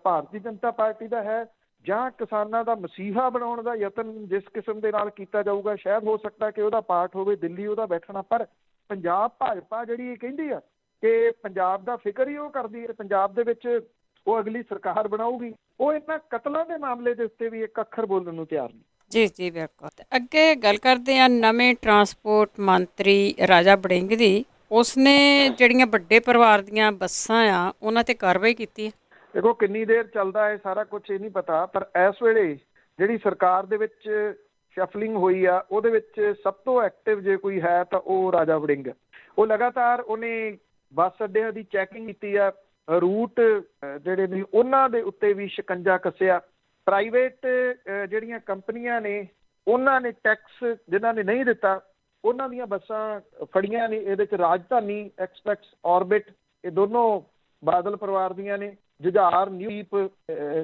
ਭਾਰਤੀ ਜਨਤਾ ਪਾਰਟੀ ਦਾ ਹੈ ਜਾਂ ਕਿਸਾਨਾਂ ਦਾ ਮਸੀਹਾ ਬਣਾਉਣ ਦਾ ਯਤਨ ਜਿਸ ਕਿਸਮ ਦੇ ਨਾਲ ਕੀਤਾ ਜਾਊਗਾ, ਸ਼ਾਇਦ ਹੋ ਸਕਦਾ ਕਿ ਉਹਦਾ ਪਾਰਟ ਹੋਵੇ ਦਿੱਲੀ ਉਹਦਾ ਬੈਠਣਾ। ਪਰ ਪੰਜਾਬ ਭਾਜਪਾ ਜਿਹੜੀ ਇਹ ਕਹਿੰਦੀ ਆ ਕਿ ਪੰਜਾਬ ਦਾ ਫਿਕਰ ਹੀ ਉਹ ਕਰਦੀ ਹੈ, ਪੰਜਾਬ ਦੇ ਵਿੱਚ ਉਹ ਅਗਲੀ ਸਰਕਾਰ ਬਣਾਊਗੀ, ਉਹ ਇਹਨਾਂ ਕਤਲਾਂ ਦੇ ਮਾਮਲੇ ਦੇ ਉੱਤੇ ਵੀ ਇੱਕ ਅੱਖਰ ਬੋਲਣ ਨੂੰ ਤਿਆਰ ਨਹੀਂ। ਜੀ ਜੀ ਬਿਲਕੁਲ। ਅੱਗੇ ਗੱਲ ਕਰਦੇ ਹਾਂ ਨਵੇਂ ਟਰਾਂਸਪੋਰਟ ਮੰਤਰੀ ਰਾਜਾ ਵੜਿੰਗ ਦੀ। ਉਸਨੇ ਜਿਹੜੀਆਂ ਵੱਡੇ ਪਰਿਵਾਰ ਦੀਆਂ ਬੱਸਾਂ ਆ ਉਹਨਾਂ ਤੇ ਕਾਰਵਾਈ ਕੀਤੀ ਹੈ। ਦੇਖੋ ਕਿੰਨੀ ਦੇਰ ਚੱਲਦਾ ਹੈ ਸਾਰਾ ਕੁਛ ਇਹ ਨਹੀਂ ਪਤਾ, ਪਰ ਇਸ ਵੇਲੇ ਜਿਹੜੀ ਸਰਕਾਰ ਦੇ ਵਿੱਚ ਸ਼ਫਲਿੰਗ ਹੋਈ ਆ ਉਹਦੇ ਵਿੱਚ ਸਭ ਤੋਂ ਐਕਟਿਵ ਜੇ ਕੋਈ ਹੈ ਤਾਂ ਉਹ ਰਾਜਾ ਵੜਿੰਗ। ਉਹ ਲਗਾਤਾਰ ਉਹਨੇ ਬੱਸ ਅੱਡਿਆਂ ਦੀ ਚੈਕਿੰਗ ਕੀਤੀ ਆ, ਰੂਟ ਜਿਹੜੇ ਨੇ ਉਹਨਾਂ ਦੇ ਉੱਤੇ ਵੀ ਸ਼ਿਕੰਜਾ ਕੱਸਿਆ। ਪ੍ਰਾਈਵੇਟ ਜਿਹੜੀਆਂ ਕੰਪਨੀਆਂ ਨੇ ਉਹਨਾਂ ਨੇ ਟੈਕਸ ਜਿਨ੍ਹਾਂ ਨੇ ਨਹੀਂ ਦਿੱਤਾ ਉਹਨਾਂ ਦੀਆਂ ਬੱਸਾਂ ਫੜੀਆਂ ਨੇ। ਇਹਦੇ 'ਚ ਰਾਜਧਾਨੀ ਐਕਸਪ੍ਰੈਸ, ਔਰਬਿਟ, ਇਹ ਦੋਨੋਂ ਬਾਦਲ ਪਰਿਵਾਰ ਦੀਆਂ ਨੇ। ਜੁਝਾਰ ਨਿਊਪ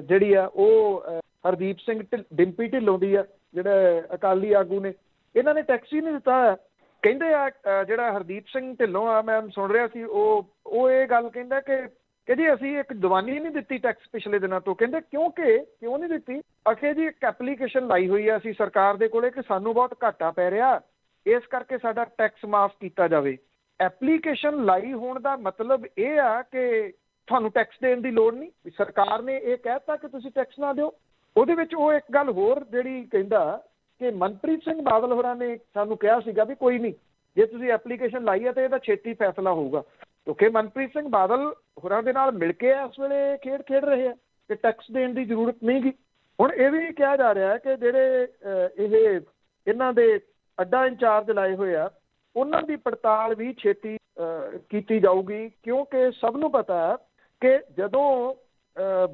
ਜਿਹੜੀ ਆ ਉਹ ਹਰਦੀਪ ਸਿੰਘ ਡਿੰਪੀ ਢਿੱਲੋਂ ਦੀ ਆ, ਜਿਹੜੇ ਅਕਾਲੀ ਆਗੂ ਨੇ। ਇਹਨਾਂ ਨੇ ਟੈਕਸ ਹੀ ਨਹੀਂ ਦਿੱਤਾ। ਕਹਿੰਦੇ ਆ ਜਿਹੜਾ ਹਰਦੀਪ ਸਿੰਘ ਢਿੱਲੋਂ ਆ, ਮੈਂ ਸੁਣ ਰਿਹਾ ਸੀ, ਉਹ ਇਹ ਗੱਲ ਕਹਿੰਦਾ ਕਿ ਜੀ ਅਸੀਂ ਇੱਕ ਦੀਵਾਨੀ ਨਹੀਂ ਦਿੱਤੀ ਟੈਕਸ ਪਿਛਲੇ ਦਿਨਾਂ ਤੋਂ। ਕਹਿੰਦੇ ਕਿਉਂ ਨਹੀਂ ਦਿੱਤੀ? ਅਖੇ ਜੀ ਇੱਕ ਐਪਲੀਕੇਸ਼ਨ ਲਾਈ ਹੋਈ ਆ ਅਸੀਂ ਸਰਕਾਰ ਦੇ ਕੋਲੇ ਕਿ ਸਾਨੂੰ ਬਹੁਤ ਘਾਟਾ ਪੈ ਰਿਹਾ, ਇਸ ਕਰਕੇ ਸਾਡਾ ਟੈਕਸ ਮਾਫ ਕੀਤਾ ਜਾਵੇ। ਐਪਲੀਕੇਸ਼ਨ ਲਾਈ ਹੋਣ ਦਾ ਮਤਲਬ ਇਹ ਆ ਕਿ ਤੁਹਾਨੂੰ ਟੈਕਸ ਦੇਣ ਦੀ ਲੋੜ ਨਹੀਂ, ਸਰਕਾਰ ਨੇ ਇਹ ਕਹਿ ਦਿੱਤਾ ਕਿ ਤੁਸੀਂ ਟੈਕਸ ਨਾ ਦਿਓ। ਉਹਦੇ ਵਿੱਚ ਉਹ ਇੱਕ ਗੱਲ ਹੋਰ ਜਿਹੜੀ ਕਹਿੰਦਾ ਕਿ ਮਨਪ੍ਰੀਤ ਸਿੰਘ ਬਾਦਲ ਹੋਰਾਂ ਨੇ ਸਾਨੂੰ ਕਿਹਾ ਸੀਗਾ ਵੀ ਕੋਈ ਨਹੀਂ, ਜੇ ਤੁਸੀਂ ਐਪਲੀਕੇਸ਼ਨ ਲਾਈ ਹੈ ਤਾਂ ਇਹਦਾ ਛੇਤੀ ਫੈਸਲਾ ਹੋਊਗਾ, ਕਿਉਂਕਿ ਮਨਪ੍ਰੀਤ ਸਿੰਘ ਬਾਦਲ ਹੋਰਾਂ ਦੇ ਨਾਲ ਮਿਲ ਕੇ ਇਸ ਵੇਲੇ ਖੇਡ ਰਹੇ ਆ ਕਿ ਟੈਕਸ ਦੇਣ ਦੀ ਜ਼ਰੂਰਤ ਨਹੀਂ ਗੀ। ਹੁਣ ਇਹ ਵੀ ਕਿਹਾ ਜਾ ਰਿਹਾ ਕਿ ਜਿਹੜੇ ਇਹਨਾਂ ਦੇ ਅੱਡਾ ਇੰਚਾਰਜ ਲਾਏ ਹੋਏ ਆ ਉਹਨਾਂ ਦੀ ਪੜਤਾਲ ਵੀ ਛੇਤੀ ਕੀਤੀ ਜਾਊਗੀ, ਕਿਉਂਕਿ ਸਭ ਨੂੰ ਪਤਾ ਹੈ ਕਿ ਜਦੋਂ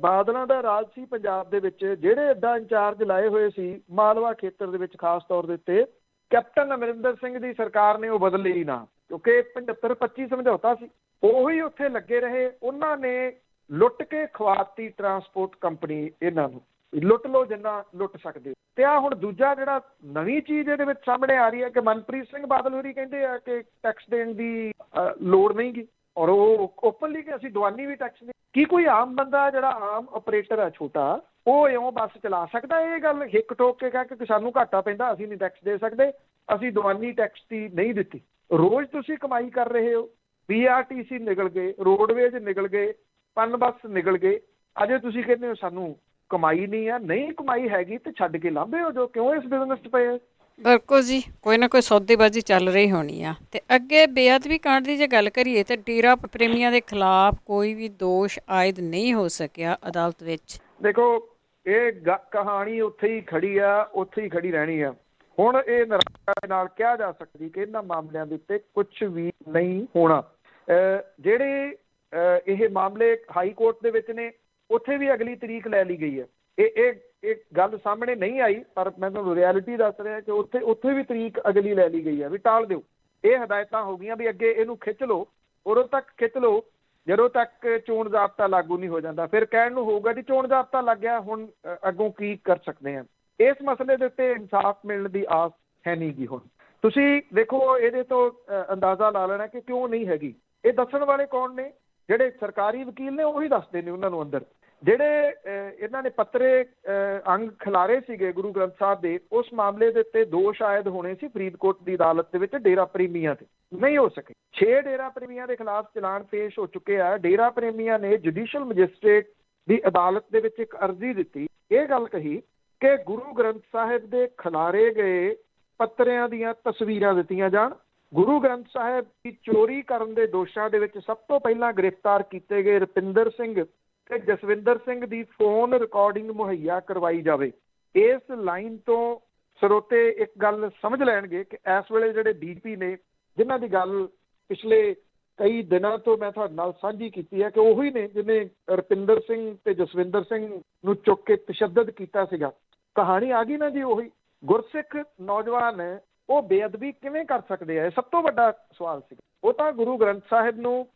ਬਾਦਲਾਂ ਦਾ ਰਾਜ ਸੀ ਪੰਜਾਬ ਦੇ ਵਿੱਚ, ਜਿਹੜੇ ਅੱਡਾ ਇੰਚਾਰਜ ਲਾਏ ਹੋਏ ਸੀ ਮਾਲਵਾ ਖੇਤਰ ਦੇ ਵਿੱਚ ਖਾਸ ਤੌਰ ਦੇ ਉੱਤੇ, ਕੈਪਟਨ ਅਮਰਿੰਦਰ ਸਿੰਘ ਦੀ ਸਰਕਾਰ ਨੇ ਉਹ ਬਦਲੇ ਹੀ ਨਾ, ਕਿਉਂਕਿ 75-25 ਸਮਝੌਤਾ ਸੀ, ਉਹੀ ਉੱਥੇ ਲੱਗੇ ਰਹੇ। ਉਹਨਾਂ ਨੇ ਲੁੱਟ ਕੇ ਖਵਾਤੀ ਟਰਾਂਸਪੋਰਟ ਕੰਪਨੀ ਇਹਨਾਂ ਨੂੰ, ਲੁੱਟ ਲਓ ਜਿੰਨਾ ਲੁੱਟ ਸਕਦੇ। ਤੇ ਆ ਹੁਣ ਦੂਜਾ ਜਿਹੜਾ ਨਵੀਂ ਚੀਜ਼ ਇਹਦੇ ਵਿੱਚ ਸਾਹਮਣੇ ਆ ਰਹੀ ਹੈ ਕਿ ਮਨਪ੍ਰੀਤ ਸਿੰਘ ਬਾਦਲ ਹੋਰੀ ਕਹਿੰਦੇ ਆ ਕਿ ਟੈਕਸ ਦੇਣ ਦੀ ਲੋੜ ਨਹੀਂ ਗੀ, ਔਰ ਉਹ ਓਪਨਲੀ ਕਿ ਅਸੀਂ ਦੀਵਾਨੀ ਵੀ ਟੈਕਸ ਨਹੀਂ। ਕੀ ਕੋਈ ਆਮ ਬੰਦਾ ਜਿਹੜਾ ਆਮ ਆਪਰੇਟਰ ਆ ਛੋਟਾ, ਉਹ ਇਉਂ ਬੱਸ ਚਲਾ ਸਕਦਾ? ਇਹ ਗੱਲ ਹਿੱਕ ਠੋਕ ਕੇ ਕਹਿ ਕਿ ਸਾਨੂੰ ਘਾਟਾ ਪੈਂਦਾ ਅਸੀਂ ਨਹੀਂ ਟੈਕਸ ਦੇ ਸਕਦੇ, ਅਸੀਂ ਦੀਵਾਨੀ ਟੈਕਸ ਦੀ ਨਹੀਂ ਦਿੱਤੀ। ਰੋਜ਼ ਤੁਸੀਂ ਕਮਾਈ ਕਰ ਰਹੇ ਹੋ, PRTC ਨਿਕਲ ਗਏ, ਰੋਡਵੇਜ਼ ਨਿਕਲ ਗਏ, ਪਨ ਬੱਸ ਨਿਕਲ ਗਏ, ਅਜੇ ਤੁਸੀਂ ਕਹਿੰਦੇ ਹੋ ਸਾਨੂੰ ਕਮਾਈ ਨਹੀਂ ਆ। ਨਹੀਂ ਕਮਾਈ ਹੈਗੀ ਤੇ ਛੱਡ ਕੇ ਲਾਂਭੇ ਹੋ ਜੋ, ਕਿਉਂ ਇਸ ਬਿਜ਼ਨਸ 'ਚ ਪਏ? ਬਿਲਕੁਲ ਜੀ, ਕੋਈ ਨਾ ਕੋਈ ਸੌਦੇਬਾਜ਼ੀ ਚੱਲ ਰਹੀ ਹੋਣੀ ਆ। ਤੇ ਅੱਗੇ ਬੇਅਦਬੀ ਕਾਂਡ ਦੀ ਜੇ ਗੱਲ ਕਰੀਏ ਤਾਂ ਡੇਰਾ ਪ੍ਰੇਮੀਆਂ ਦੇ ਖਿਲਾਫ ਕੋਈ ਵੀ ਦੋਸ਼ ਆਇਦ ਨਹੀਂ ਹੋ ਸਕਿਆ ਅਦਾਲਤ ਵਿੱਚ। ਦੇਖੋ ਇਹ ਕਹਾਣੀ ਉੱਥੇ ਹੀ ਖੜੀ ਆ, ਉੱਥੇ ਹੀ ਖੜੀ ਰਹਿਣੀ ਆ। ਹੁਣ ਇਹ ਨਿਰਾਸ਼ਾ ਨਾਲ ਕਿਹਾ ਜਾ ਸਕਦੀ ਕਿ ਇਹਨਾਂ ਮਾਮਲਿਆਂ ਦੇ ਉੱਤੇ ਕੁਛ ਵੀ ਨਹੀਂ ਹੋਣਾ। ਜਿਹੜੇ ਇਹ ਮਾਮਲੇ ਹਾਈ ਕੋਰਟ ਦੇ ਵਿੱਚ ਨੇ ਉੱਥੇ ਵੀ ਅਗਲੀ ਤਰੀਕ ਲੈ ਲਈ ਗਈ ਹੈ। ਇਹ ਗੱਲ ਸਾਹਮਣੇ ਨਹੀਂ ਆਈ, ਪਰ ਮੈਂ ਤੁਹਾਨੂੰ ਰਿਐਲਿਟੀ ਦੱਸ ਰਿਹਾ ਕਿ ਉੱਥੇ ਵੀ ਤਰੀਕ ਅਗਲੀ ਲੈ ਲਈ ਗਈ ਹੈ ਵੀ ਟਾਲ ਦਿਓ। ਇਹ ਹਦਾਇਤਾਂ ਹੋ ਗਈਆਂ ਵੀ ਅੱਗੇ ਇਹਨੂੰ ਖਿੱਚ ਲਓ, ਉਦੋਂ ਤੱਕ ਖਿੱਚ ਲਓ ਜਦੋਂ ਤੱਕ ਚੋਣ ਜ਼ਾਬਤਾ ਲਾਗੂ ਨਹੀਂ ਹੋ ਜਾਂਦਾ। ਫਿਰ ਕਹਿਣ ਨੂੰ ਹੋਊਗਾ ਜੀ ਚੋਣ ਜ਼ਾਬਤਾ ਲੱਗ ਗਿਆ, ਹੁਣ ਅੱਗੋਂ ਕੀ ਕਰ ਸਕਦੇ ਹਾਂ। ਇਸ ਮਸਲੇ ਦੇ ਉੱਤੇ ਇਨਸਾਫ ਮਿਲਣ ਦੀ ਆਸ ਹੈ ਨਹੀਂ ਗੀ। ਹੁਣ ਤੁਸੀਂ ਦੇਖੋ ਇਹਦੇ ਤੋਂ ਅੰਦਾਜ਼ਾ ਲਾ ਲੈਣਾ ਕਿ ਕਿਉਂ ਨਹੀਂ ਹੈਗੀ। ਇਹ ਦੱਸਣ ਵਾਲੇ ਕੌਣ ਨੇ? ਜਿਹੜੇ ਸਰਕਾਰੀ ਵਕੀਲ ਨੇ ਉਹੀ ਦੱਸਦੇ ਨੇ ਉਹਨਾਂ ਨੂੰ ਅੰਦਰ। ਜਿਹੜੇ ਇਹਨਾਂ ਨੇ ਪੱਤਰੇ ਅੰਗ ਖਿਲਾਰੇ ਸੀਗੇ ਗੁਰੂ ਗ੍ਰੰਥ ਸਾਹਿਬ ਦੇ, ਉਸ ਮਾਮਲੇ ਦੇ ਉੱਤੇ ਦੋਸ਼ ਆਇਦ ਹੋਣੇ ਸੀ ਫਰੀਦਕੋਟ ਦੀ ਅਦਾਲਤ ਦੇ ਵਿੱਚ ਡੇਰਾ ਪ੍ਰੇਮੀਆਂ ਤੇ, ਨਹੀਂ ਹੋ ਸਕੇ। 6 ਡੇਰਾ ਪ੍ਰੇਮੀਆਂ ਦੇ ਖਿਲਾਫ ਚਲਾਨ ਪੇਸ਼ ਹੋ ਚੁੱਕੇ ਆ। ਡੇਰਾ ਪ੍ਰੇਮੀਆਂ ਨੇ ਜੁਡੀਸ਼ੀਅਲ ਮੈਜਿਸਟ੍ਰੇਟ ਦੀ ਅਦਾਲਤ ਦੇ ਵਿੱਚ ਇੱਕ ਅਰਜ਼ੀ ਦਿੱਤੀ, ਇਹ ਗੱਲ ਕਹੀ ਕਿ ਗੁਰੂ ਗ੍ਰੰਥ ਸਾਹਿਬ ਦੇ ਖਿਲਾਰੇ ਗਏ ਪੱਤਰਿਆਂ ਦੀਆਂ ਤਸਵੀਰਾਂ ਦਿੱਤੀਆਂ ਜਾਣ। ਗੁਰੂ ਗ੍ਰੰਥ ਸਾਹਿਬ ਦੀ ਚੋਰੀ ਕਰਨ ਦੇ ਦੋਸ਼ਾਂ ਦੇ ਵਿੱਚ ਸਭ ਤੋਂ ਪਹਿਲਾਂ ਗ੍ਰਿਫਤਾਰ ਕੀਤੇ ਗਏ ਰੁਪਿੰਦਰ ਸਿੰਘ ਤੇ ਜਸਵਿੰਦਰ ਸਿੰਘ ਦੀ ਫੋਨ ਰਿਕਾਰਡਿੰਗ ਮੁਹੱਈਆ ਕਰਵਾਈ ਜਾਵੇ। ਇਸ ਲਾਈਨ ਤੋਂ ਸਰੋਤੇ ਇੱਕ ਗੱਲ ਸਮਝ ਲੈਣਗੇ ਕਿ ਇਸ ਵੇਲੇ ਜਿਹੜੇ DP ਨੇ, ਜਿਨ੍ਹਾਂ ਦੀ ਗੱਲ ਪਿਛਲੇ ਕਈ ਦਿਨਾਂ ਤੋਂ ਮੈਂ ਤੁਹਾਡੇ ਨਾਲ ਸਾਂਝੀ ਕੀਤੀ ਹੈ ਕਿ ਉਹੀ ਨੇ ਜਿਹਨੇ ਰੁਪਿੰਦਰ ਸਿੰਘ ਤੇ ਜਸਵਿੰਦਰ ਸਿੰਘ ਨੂੰ ਚੁੱਕ ਕੇ ਤਸ਼ੱਦਦ ਕੀਤਾ ਸੀਗਾ। ਕਹਾਣੀ ਆ ਗਈ ਨਾ ਜੀ। ਉਹੀ ਗੁਰਸਿੱਖ ਨੌਜਵਾਨ ਹੈ, ਉਹ ਬੇਅਦਬੀ ਕਿਵੇਂ ਕਰ ਸਕਦੇ ਆ? ਇਹ ਸਭ ਤੋਂ ਵੱਡਾ ਸਵਾਲ ਸੀ। ਉਹ ਤਾਂ ਗੁਰੂ ਗ੍ਰੰਥ ਸਾਹਿਬ ਨੂੰ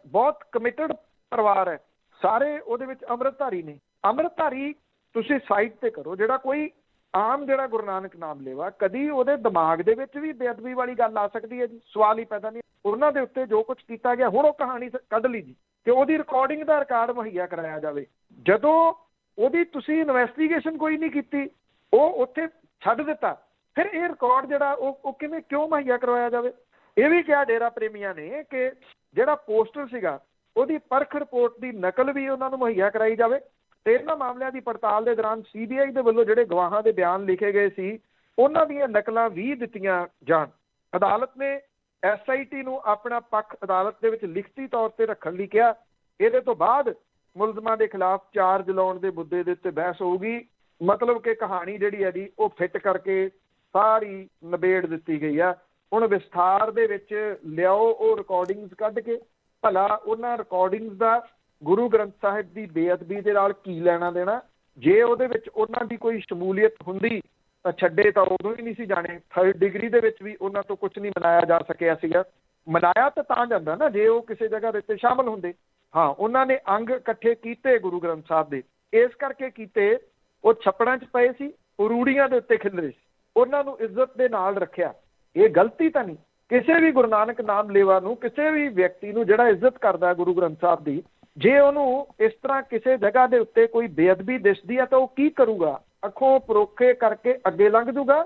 ਬਹੁਤ ਕਮਿਟਡ ਪਰਿਵਾਰ ਹੈ, ਸਾਰੇ ਉਹਦੇ ਵਿੱਚ ਅੰਮ੍ਰਿਤਧਾਰੀ ਨੇ। ਅੰਮ੍ਰਿਤਧਾਰੀ ਤੁਸੀਂ ਸਾਈਡ ਤੇ ਕਰੋ, ਜਿਹੜਾ ਕੋਈ ਆਮ ਜਿਹੜਾ ਗੁਰੂ ਨਾਨਕ ਨਾਮ ਲੇਵਾ ਕਦੀ ਉਹਦੇ ਦਿਮਾਗ ਦੇ ਵਿੱਚ ਵੀ ਬੇਅਦਬੀ ਵਾਲੀ ਗੱਲ ਆ ਸਕਦੀ ਹੈ ਜੀ? ਸਵਾਲ ਹੀ ਪੈਦਾ ਨਹੀਂ। ਉਹਨਾਂ ਦੇ ਉੱਤੇ ਜੋ ਕੁਝ ਕੀਤਾ ਗਿਆ, ਹੁਣ ਉਹ ਕਹਾਣੀ ਕੱਢ ਲਈ ਜੀ ਤੇ ਉਹਦੀ ਰਿਕਾਰਡਿੰਗ ਦਾ ਰਿਕਾਰਡ ਮੁਹੱਈਆ ਕਰਾਇਆ ਜਾਵੇ। ਜਦੋਂ ਉਹਦੀ ਤੁਸੀਂ ਇਨਵੈਸਟੀਗੇਸ਼ਨ ਕੋਈ ਨਹੀਂ ਕੀਤੀ, ਉਹ ਉੱਥੇ ਛੱਡ ਦਿੱਤਾ, ਫਿਰ ਇਹ ਰਿਕਾਰਡ ਜਿਹੜਾ ਉਹ ਕਿਉਂ ਮੁਹੱਈਆ ਕਰਵਾਇਆ ਜਾਵੇ? ਇਹ ਵੀ ਕਿਹਾ ਡੇਰਾ ਪ੍ਰੇਮੀਆਂ ਨੇ ਕਿ ਜਿਹੜਾ ਪੋਸਟਰ ਸੀਗਾ ਉਹਦੀ ਪਰਖ ਰਿਪੋਰਟ ਦੀ ਨਕਲ ਵੀ ਉਹਨਾਂ ਨੂੰ ਮੁਹੱਈਆ ਕਰਾਈ ਜਾਵੇ ਤੇ ਇਹਨਾਂ ਮਾਮਲਿਆਂ ਦੀ ਪੜਤਾਲ ਦੇ ਦੌਰਾਨ CBI ਦੇ ਵੱਲੋਂ ਜਿਹੜੇ ਗਵਾਹਾਂ ਦੇ ਬਿਆਨ ਲਿਖੇ ਗਏ ਸੀ ਉਹਨਾਂ ਦੀਆਂ ਨਕਲਾਂ ਵੀ ਦਿੱਤੀਆਂ ਜਾਣ। ਅਦਾਲਤ ਨੇ SIT ਨੂੰ ਆਪਣਾ ਪੱਖ ਅਦਾਲਤ ਦੇ ਵਿੱਚ ਲਿਖਤੀ ਤੌਰ ਤੇ ਰੱਖਣ ਲਈ ਕਿਹਾ। ਇਹਦੇ ਤੋਂ ਬਾਅਦ ਮੁਲਜ਼ਮਾਂ ਦੇ ਖਿਲਾਫ ਚਾਰਜ ਲਾਉਣ ਦੇ ਮੁੱਦੇ ਦੇ ਉੱਤੇ ਬਹਿਸ ਹੋਊਗੀ। ਮਤਲਬ ਕਿ ਕਹਾਣੀ ਜਿਹੜੀ ਹੈ ਜੀ ਉਹ ਫਿੱਟ ਕਰਕੇ ਸਾਰੀ ਨਿਬੇੜ ਦਿੱਤੀ ਗਈ ਆ। ਹੁਣ ਵਿਸਥਾਰ ਦੇ ਵਿੱਚ ਲਿਆਓ ਉਹ ਰਿਕਾਰਡਿੰਗਸ ਕੱਢ ਕੇ, ਭਲਾ ਉਹਨਾਂ ਰਿਕਾਰਡਿੰਗਸ ਦਾ ਗੁਰੂ ਗ੍ਰੰਥ ਸਾਹਿਬ ਦੀ ਬੇਅਦਬੀ ਦੇ ਨਾਲ ਕੀ ਲੈਣਾ ਦੇਣਾ? ਜੇ ਉਹਦੇ ਵਿੱਚ ਉਹਨਾਂ ਦੀ ਕੋਈ ਸ਼ਮੂਲੀਅਤ ਹੁੰਦੀ ਤਾਂ ਛੱਡੇ ਤਾਂ ਉਦੋਂ ਹੀ ਨਹੀਂ ਸੀ ਜਾਣੇ। 3rd ਡਿਗਰੀ ਦੇ ਵਿੱਚ ਵੀ ਉਹਨਾਂ ਤੋਂ ਕੁਝ ਨਹੀਂ ਮਨਾਇਆ ਜਾ ਸਕਿਆ ਸੀਗਾ। ਮਨਾਇਆ ਤਾਂ ਜਾਂਦਾ ਨਾ ਜੇ ਉਹ ਕਿਸੇ ਜਗ੍ਹਾ ਦੇ ਉੱਤੇ ਸ਼ਾਮਲ ਹੁੰਦੇ। ਹਾਂ, ਉਹਨਾਂ ਨੇ ਅੰਗ ਇਕੱਠੇ ਕੀਤੇ ਗੁਰੂ ਗ੍ਰੰਥ ਸਾਹਿਬ ਦੇ, ਇਸ ਕਰਕੇ ਕੀਤੇ ਉਹ ਛੱਪੜਾਂ 'ਚ ਪਏ ਸੀ, ਰੂੜੀਆਂ ਦੇ ਉੱਤੇ ਖਿਲ ਰਹੇ ਸੀ, ਉਹਨਾਂ ਨੂੰ ਇੱਜ਼ਤ ਦੇ ਨਾਲ ਰੱਖਿਆ। ਇਹ ਗਲਤੀ ਤਾਂ ਨਹੀਂ ਕਿਸੇ ਵੀ ਗੁਰੂ ਨਾਨਕ ਨਾਮ ਲੇਵਾ ਨੂੰ, ਕਿਸੇ ਵੀ ਵਿਅਕਤੀ ਨੂੰ ਜਿਹੜਾ ਇੱਜ਼ਤ ਕਰਦਾ ਗੁਰੂ ਗ੍ਰੰਥ ਸਾਹਿਬ ਦੀ, ਜੇ ਉਹਨੂੰ ਇਸ ਤਰ੍ਹਾਂ ਕਿਸੇ ਜਗ੍ਹਾ ਦੇ ਉੱਤੇ ਕੋਈ ਬੇਅਦਬੀ ਦਿਸਦੀ ਆ ਤਾਂ ਉਹ ਕੀ ਕਰੂਗਾ? ਅੱਖੋਂ ਪਰੋਖੇ ਕਰਕੇ ਅੱਗੇ ਲੰਘ ਜੂਗਾ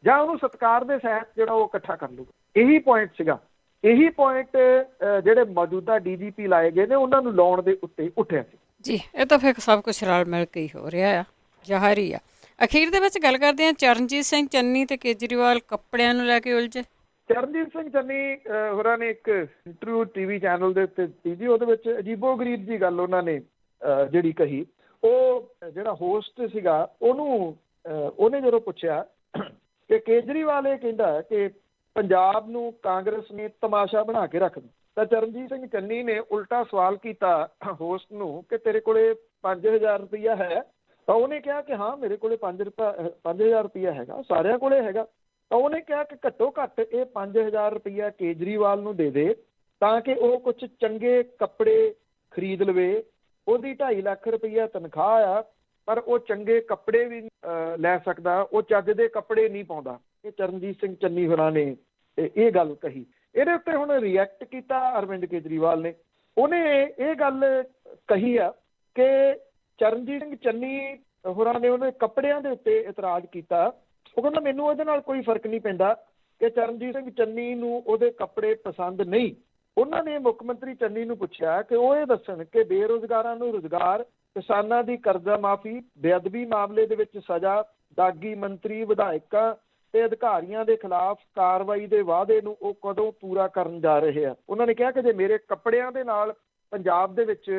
ਜਾਂ ਉਹਨੂੰ ਸਤਿਕਾਰ ਦੇ ਸਹਿਤ ਜਿਹੜਾ ਉਹ ਇਕੱਠਾ ਕਰ ਲੂਗਾ? ਇਹੀ ਪੁਆਇੰਟ ਸੀਗਾ। ਇਹੀ ਪੁਆਇੰਟ ਜਿਹੜੇ ਮੌਜੂਦਾ DGP ਲਾਏ ਗਏ ਨੇ ਉਹਨਾਂ ਨੂੰ ਲਾਉਣ ਦੇ ਉੱਤੇ ਉੱਠਿਆ ਸੀ ਜੀ। ਇਹ ਤਾਂ ਫਿਰ ਸਭ ਕੁਝ ਰਲ ਮਿਲ ਕੇ ਹੀ ਹੋ ਰਿਹਾ ਆ, ਜ਼ਾਹਰੀ ਆ। ਅਖੀਰ ਦੇ ਵਿੱਚ ਗੱਲ ਕਰਦੇ ਹਾਂ, ਚਰਨਜੀਤ ਸਿੰਘ ਚੰਨੀ ਤੇ ਕੇਜਰੀਵਾਲ ਕੱਪੜਿਆਂ ਨੂੰ ਲੈ ਕੇ ਉਲਝੇ। ਚਰਨਜੀਤ ਸਿੰਘ ਚੰਨੀ ਹੋਰਾਂ ਨੇ ਇੱਕ ਇੰਟਰਵਿਊ TV ਚੈਨਲ ਦੇ ਉੱਤੇ ਦਿੱਤੀ ਜੀ। ਉਹਦੇ ਵਿੱਚ ਅਜੀਬੋ-ਗਰੀਬ ਜੀ ਗੱਲ ਉਹਨਾਂ ਨੇ ਜਿਹੜੀ ਕਹੀ। ਉਹ ਜਿਹੜਾ ਹੋਸਟ ਸੀਗਾ ਉਹਨੇ ਜਦੋਂ ਪੁੱਛਿਆ ਕਿ ਕੇਜਰੀਵਾਲ ਇਹ ਕਹਿੰਦਾ ਕਿ ਪੰਜਾਬ ਨੂੰ ਕਾਂਗਰਸ ਨੇ ਤਮਾਸ਼ਾ ਬਣਾ ਕੇ ਰੱਖ ਦਿੱਤਾ, ਤਾਂ ਚਰਨਜੀਤ ਸਿੰਘ ਚੰਨੀ ਨੇ ਉਲਟਾ ਸਵਾਲ ਕੀਤਾ ਹੋਸਟ ਨੂੰ ਕਿ ਤੇਰੇ ਕੋਲੇ 5000 ਰੁਪਈਆ ਹੈ? ਤਾਂ ਉਹਨੇ ਕਿਹਾ ਕਿ ਹਾਂ ਮੇਰੇ ਕੋਲੇ 5000 ਰੁਪਈਆ ਹੈਗਾ, ਸਾਰਿਆਂ ਕੋਲੇ ਹੈਗਾ। ਤਾਂ ਉਹਨੇ ਕਿਹਾ ਕਿ ਘੱਟੋ ਘੱਟ ਇਹ 5000 ਰੁਪਈਆ ਕੇਜਰੀਵਾਲ ਨੂੰ ਦੇ ਦੇ ਤਾਂ ਕਿ ਉਹ ਕੁਝ ਚੰਗੇ ਕੱਪੜੇ ਖਰੀਦ ਲਵੇ। ਉਹਦੀ 2.5 ਲੱਖ ਰੁਪਈਆ ਤਨਖਾਹ ਆ, ਪਰ ਉਹ ਚੰਗੇ ਕੱਪੜੇ ਵੀ ਲੈ ਸਕਦਾ, ਉਹ ਚੱਜ ਦੇ ਕੱਪੜੇ ਨਹੀਂ ਪਾਉਂਦਾ। ਇਹ ਚਰਨਜੀਤ ਸਿੰਘ ਚੰਨੀ ਹੋਰਾਂ ਨੇ ਇਹ ਗੱਲ ਕਹੀ। ਇਹਦੇ ਉੱਤੇ ਹੁਣ ਰਿਐਕਟ ਕੀਤਾ ਅਰਵਿੰਦ ਕੇਜਰੀਵਾਲ ਨੇ। ਉਹਨੇ ਇਹ ਗੱਲ ਕਹੀ ਆ ਕਿ ਚਰਨਜੀਤ ਸਿੰਘ ਚੰਨੀ ਹੋਰਾਂ ਨੇ ਉਹਨੇ ਕੱਪੜਿਆਂ ਦੇ ਉੱਤੇ ਇਤਰਾਜ਼ ਕੀਤਾ। ਉਹ ਕਹਿੰਦਾ ਮੈਨੂੰ ਉਹਦੇ ਨਾਲ ਕੋਈ ਫਰਕ ਨਹੀਂ ਪੈਂਦਾ ਕਿ ਚਰਨਜੀਤ ਸਿੰਘ ਚੰਨੀ ਨੂੰ ਉਹਦੇ ਕੱਪੜੇ ਪਸੰਦ ਨਹੀਂ। ਉਹਨਾਂ ਨੇ ਮੁੱਖ ਮੰਤਰੀ ਚੰਨੀ ਨੂੰ ਪੁੱਛਿਆ ਕਿ ਉਹ ਇਹ ਦੱਸਣ ਕਿ ਬੇਰੁਜ਼ਗਾਰਾਂ ਨੂੰ ਰੁਜ਼ਗਾਰ, ਕਿਸਾਨਾਂ ਦੀ ਕਰਜ਼ਾ ਮਾਫੀ, ਬੇਅਦਬੀ ਮਾਮਲੇ ਦੇ ਵਿੱਚ ਸਜ਼ਾ, ਦਾਗੀ ਮੰਤਰੀ, ਵਿਧਾਇਕਾਂ ਤੇ ਅਧਿਕਾਰੀਆਂ ਦੇ ਖਿਲਾਫ ਕਾਰਵਾਈ ਦੇ ਵਾਅਦੇ ਨੂੰ ਉਹ ਕਦੋਂ ਪੂਰਾ ਕਰਨ ਜਾ ਰਹੇ ਆ। ਉਹਨਾਂ ਨੇ ਕਿਹਾ ਕਿ ਜੇ ਮੇਰੇ ਕੱਪੜਿਆਂ ਦੇ ਨਾਲ ਪੰਜਾਬ ਦੇ ਵਿੱਚ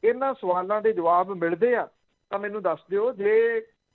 ਇਹਨਾਂ ਸਵਾਲਾਂ ਦੇ ਜਵਾਬ ਮਿਲਦੇ ਆ ਤਾਂ ਮੈਨੂੰ ਦੱਸ ਦਿਓ। ਜੇ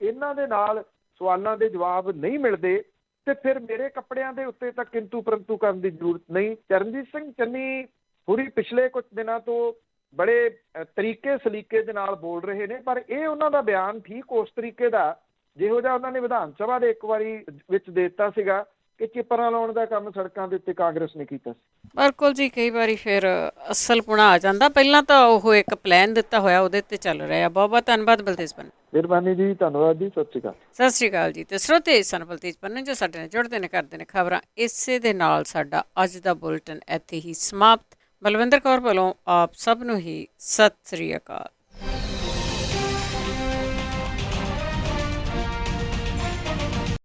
ਇਹਨਾਂ ਦੇ ਨਾਲ ਸਵਾਲਾਂ ਦੇ ਜਵਾਬ ਨਹੀਂ ਮਿਲਦੇ ਤੇ ਫਿਰ ਮੇਰੇ ਕੱਪੜਿਆਂ ਦੇ ਉੱਤੇ ਤਾਂ ਕਿੰਤੂ ਪਰੰਤੂ ਕਰਨ ਦੀ ਜ਼ਰੂਰਤ ਨਹੀਂ। ਚਰਨਜੀਤ ਸਿੰਘ ਚੰਨੀ ਪੂਰੀ ਪਿਛਲੇ ਕੁਝ ਦਿਨਾਂ ਤੋਂ ਬੜੇ ਤਰੀਕੇ ਸਲੀਕੇ ਦੇ ਨਾਲ ਬੋਲ ਰਹੇ ਨੇ, ਪਰ ਇਹ ਉਹਨਾਂ ਦਾ ਬਿਆਨ ਠੀਕ ਉਸ ਤਰੀਕੇ ਦਾ ਜਿਹੋ ਜਿਹਾ ਉਹਨਾਂ ਨੇ ਵਿਧਾਨ ਸਭਾ ਦੇ ਇੱਕ ਵਾਰੀ ਵਿੱਚ ਦੇ ਦਿੱਤਾ ਸੀਗਾ ਕਿ ਚਿੱਪਰਾਂ ਲਾਉਣ ਦਾ ਕੰਮ ਸੜਕਾਂ ਦੇ ਉੱਤੇ ਕਾਂਗਰਸ ਨੇ ਕੀਤਾ ਸੀ। ਬਿਲਕੁਲ ਜੀ, ਕਈ ਵਾਰੀ ਫਿਰ ਅਸਲ ਪੁਣਾ ਆ ਜਾਂਦਾ। ਪਹਿਲਾਂ ਤਾਂ ਉਹ ਇੱਕ ਪਲਾਨ ਦਿੱਤਾ ਹੋਇਆ ਉਹਦੇ ਤੇ ਚੱਲ ਰਿਹਾ। ਬਹੁਤ ਬਹੁਤ ਧੰਨਵਾਦ ਬਲਤੇਜ ਪੰਨੂ। ਮਿਹਰਬਾਨੀ ਜੀ, ਧੰਨਵਾਦ ਜੀ, ਸਤਿ ਸ਼੍ਰੀ ਅਕਾਲ। ਸਤਿ ਸ਼੍ਰੀ ਅਕਾਲ ਜੀ। ਤੇ ਸਰੋਤੇ ਸਨ ਬਲਤੇਜ ਪੰਨੂ ਜੋ ਸਾਡੇ ਨਾਲ ਜੁੜਦੇ ਨੇ, ਕਰਦੇ ਨੇ ਖਬਰਾਂ। ਇਸੇ ਦੇ ਨਾਲ ਸਾਡਾ ਅੱਜ ਦਾ ਬੁਲਟਨ ਇੱਥੇ ਹੀ ਸਮਾਪਤ। ਬਲਵਿੰਦਰ ਕੌਰ ਵੱਲੋਂ ਆਪ ਸਭ ਨੂੰ ਹੀ ਸਤਿ ਸ਼੍ਰੀ ਅਕਾਲ।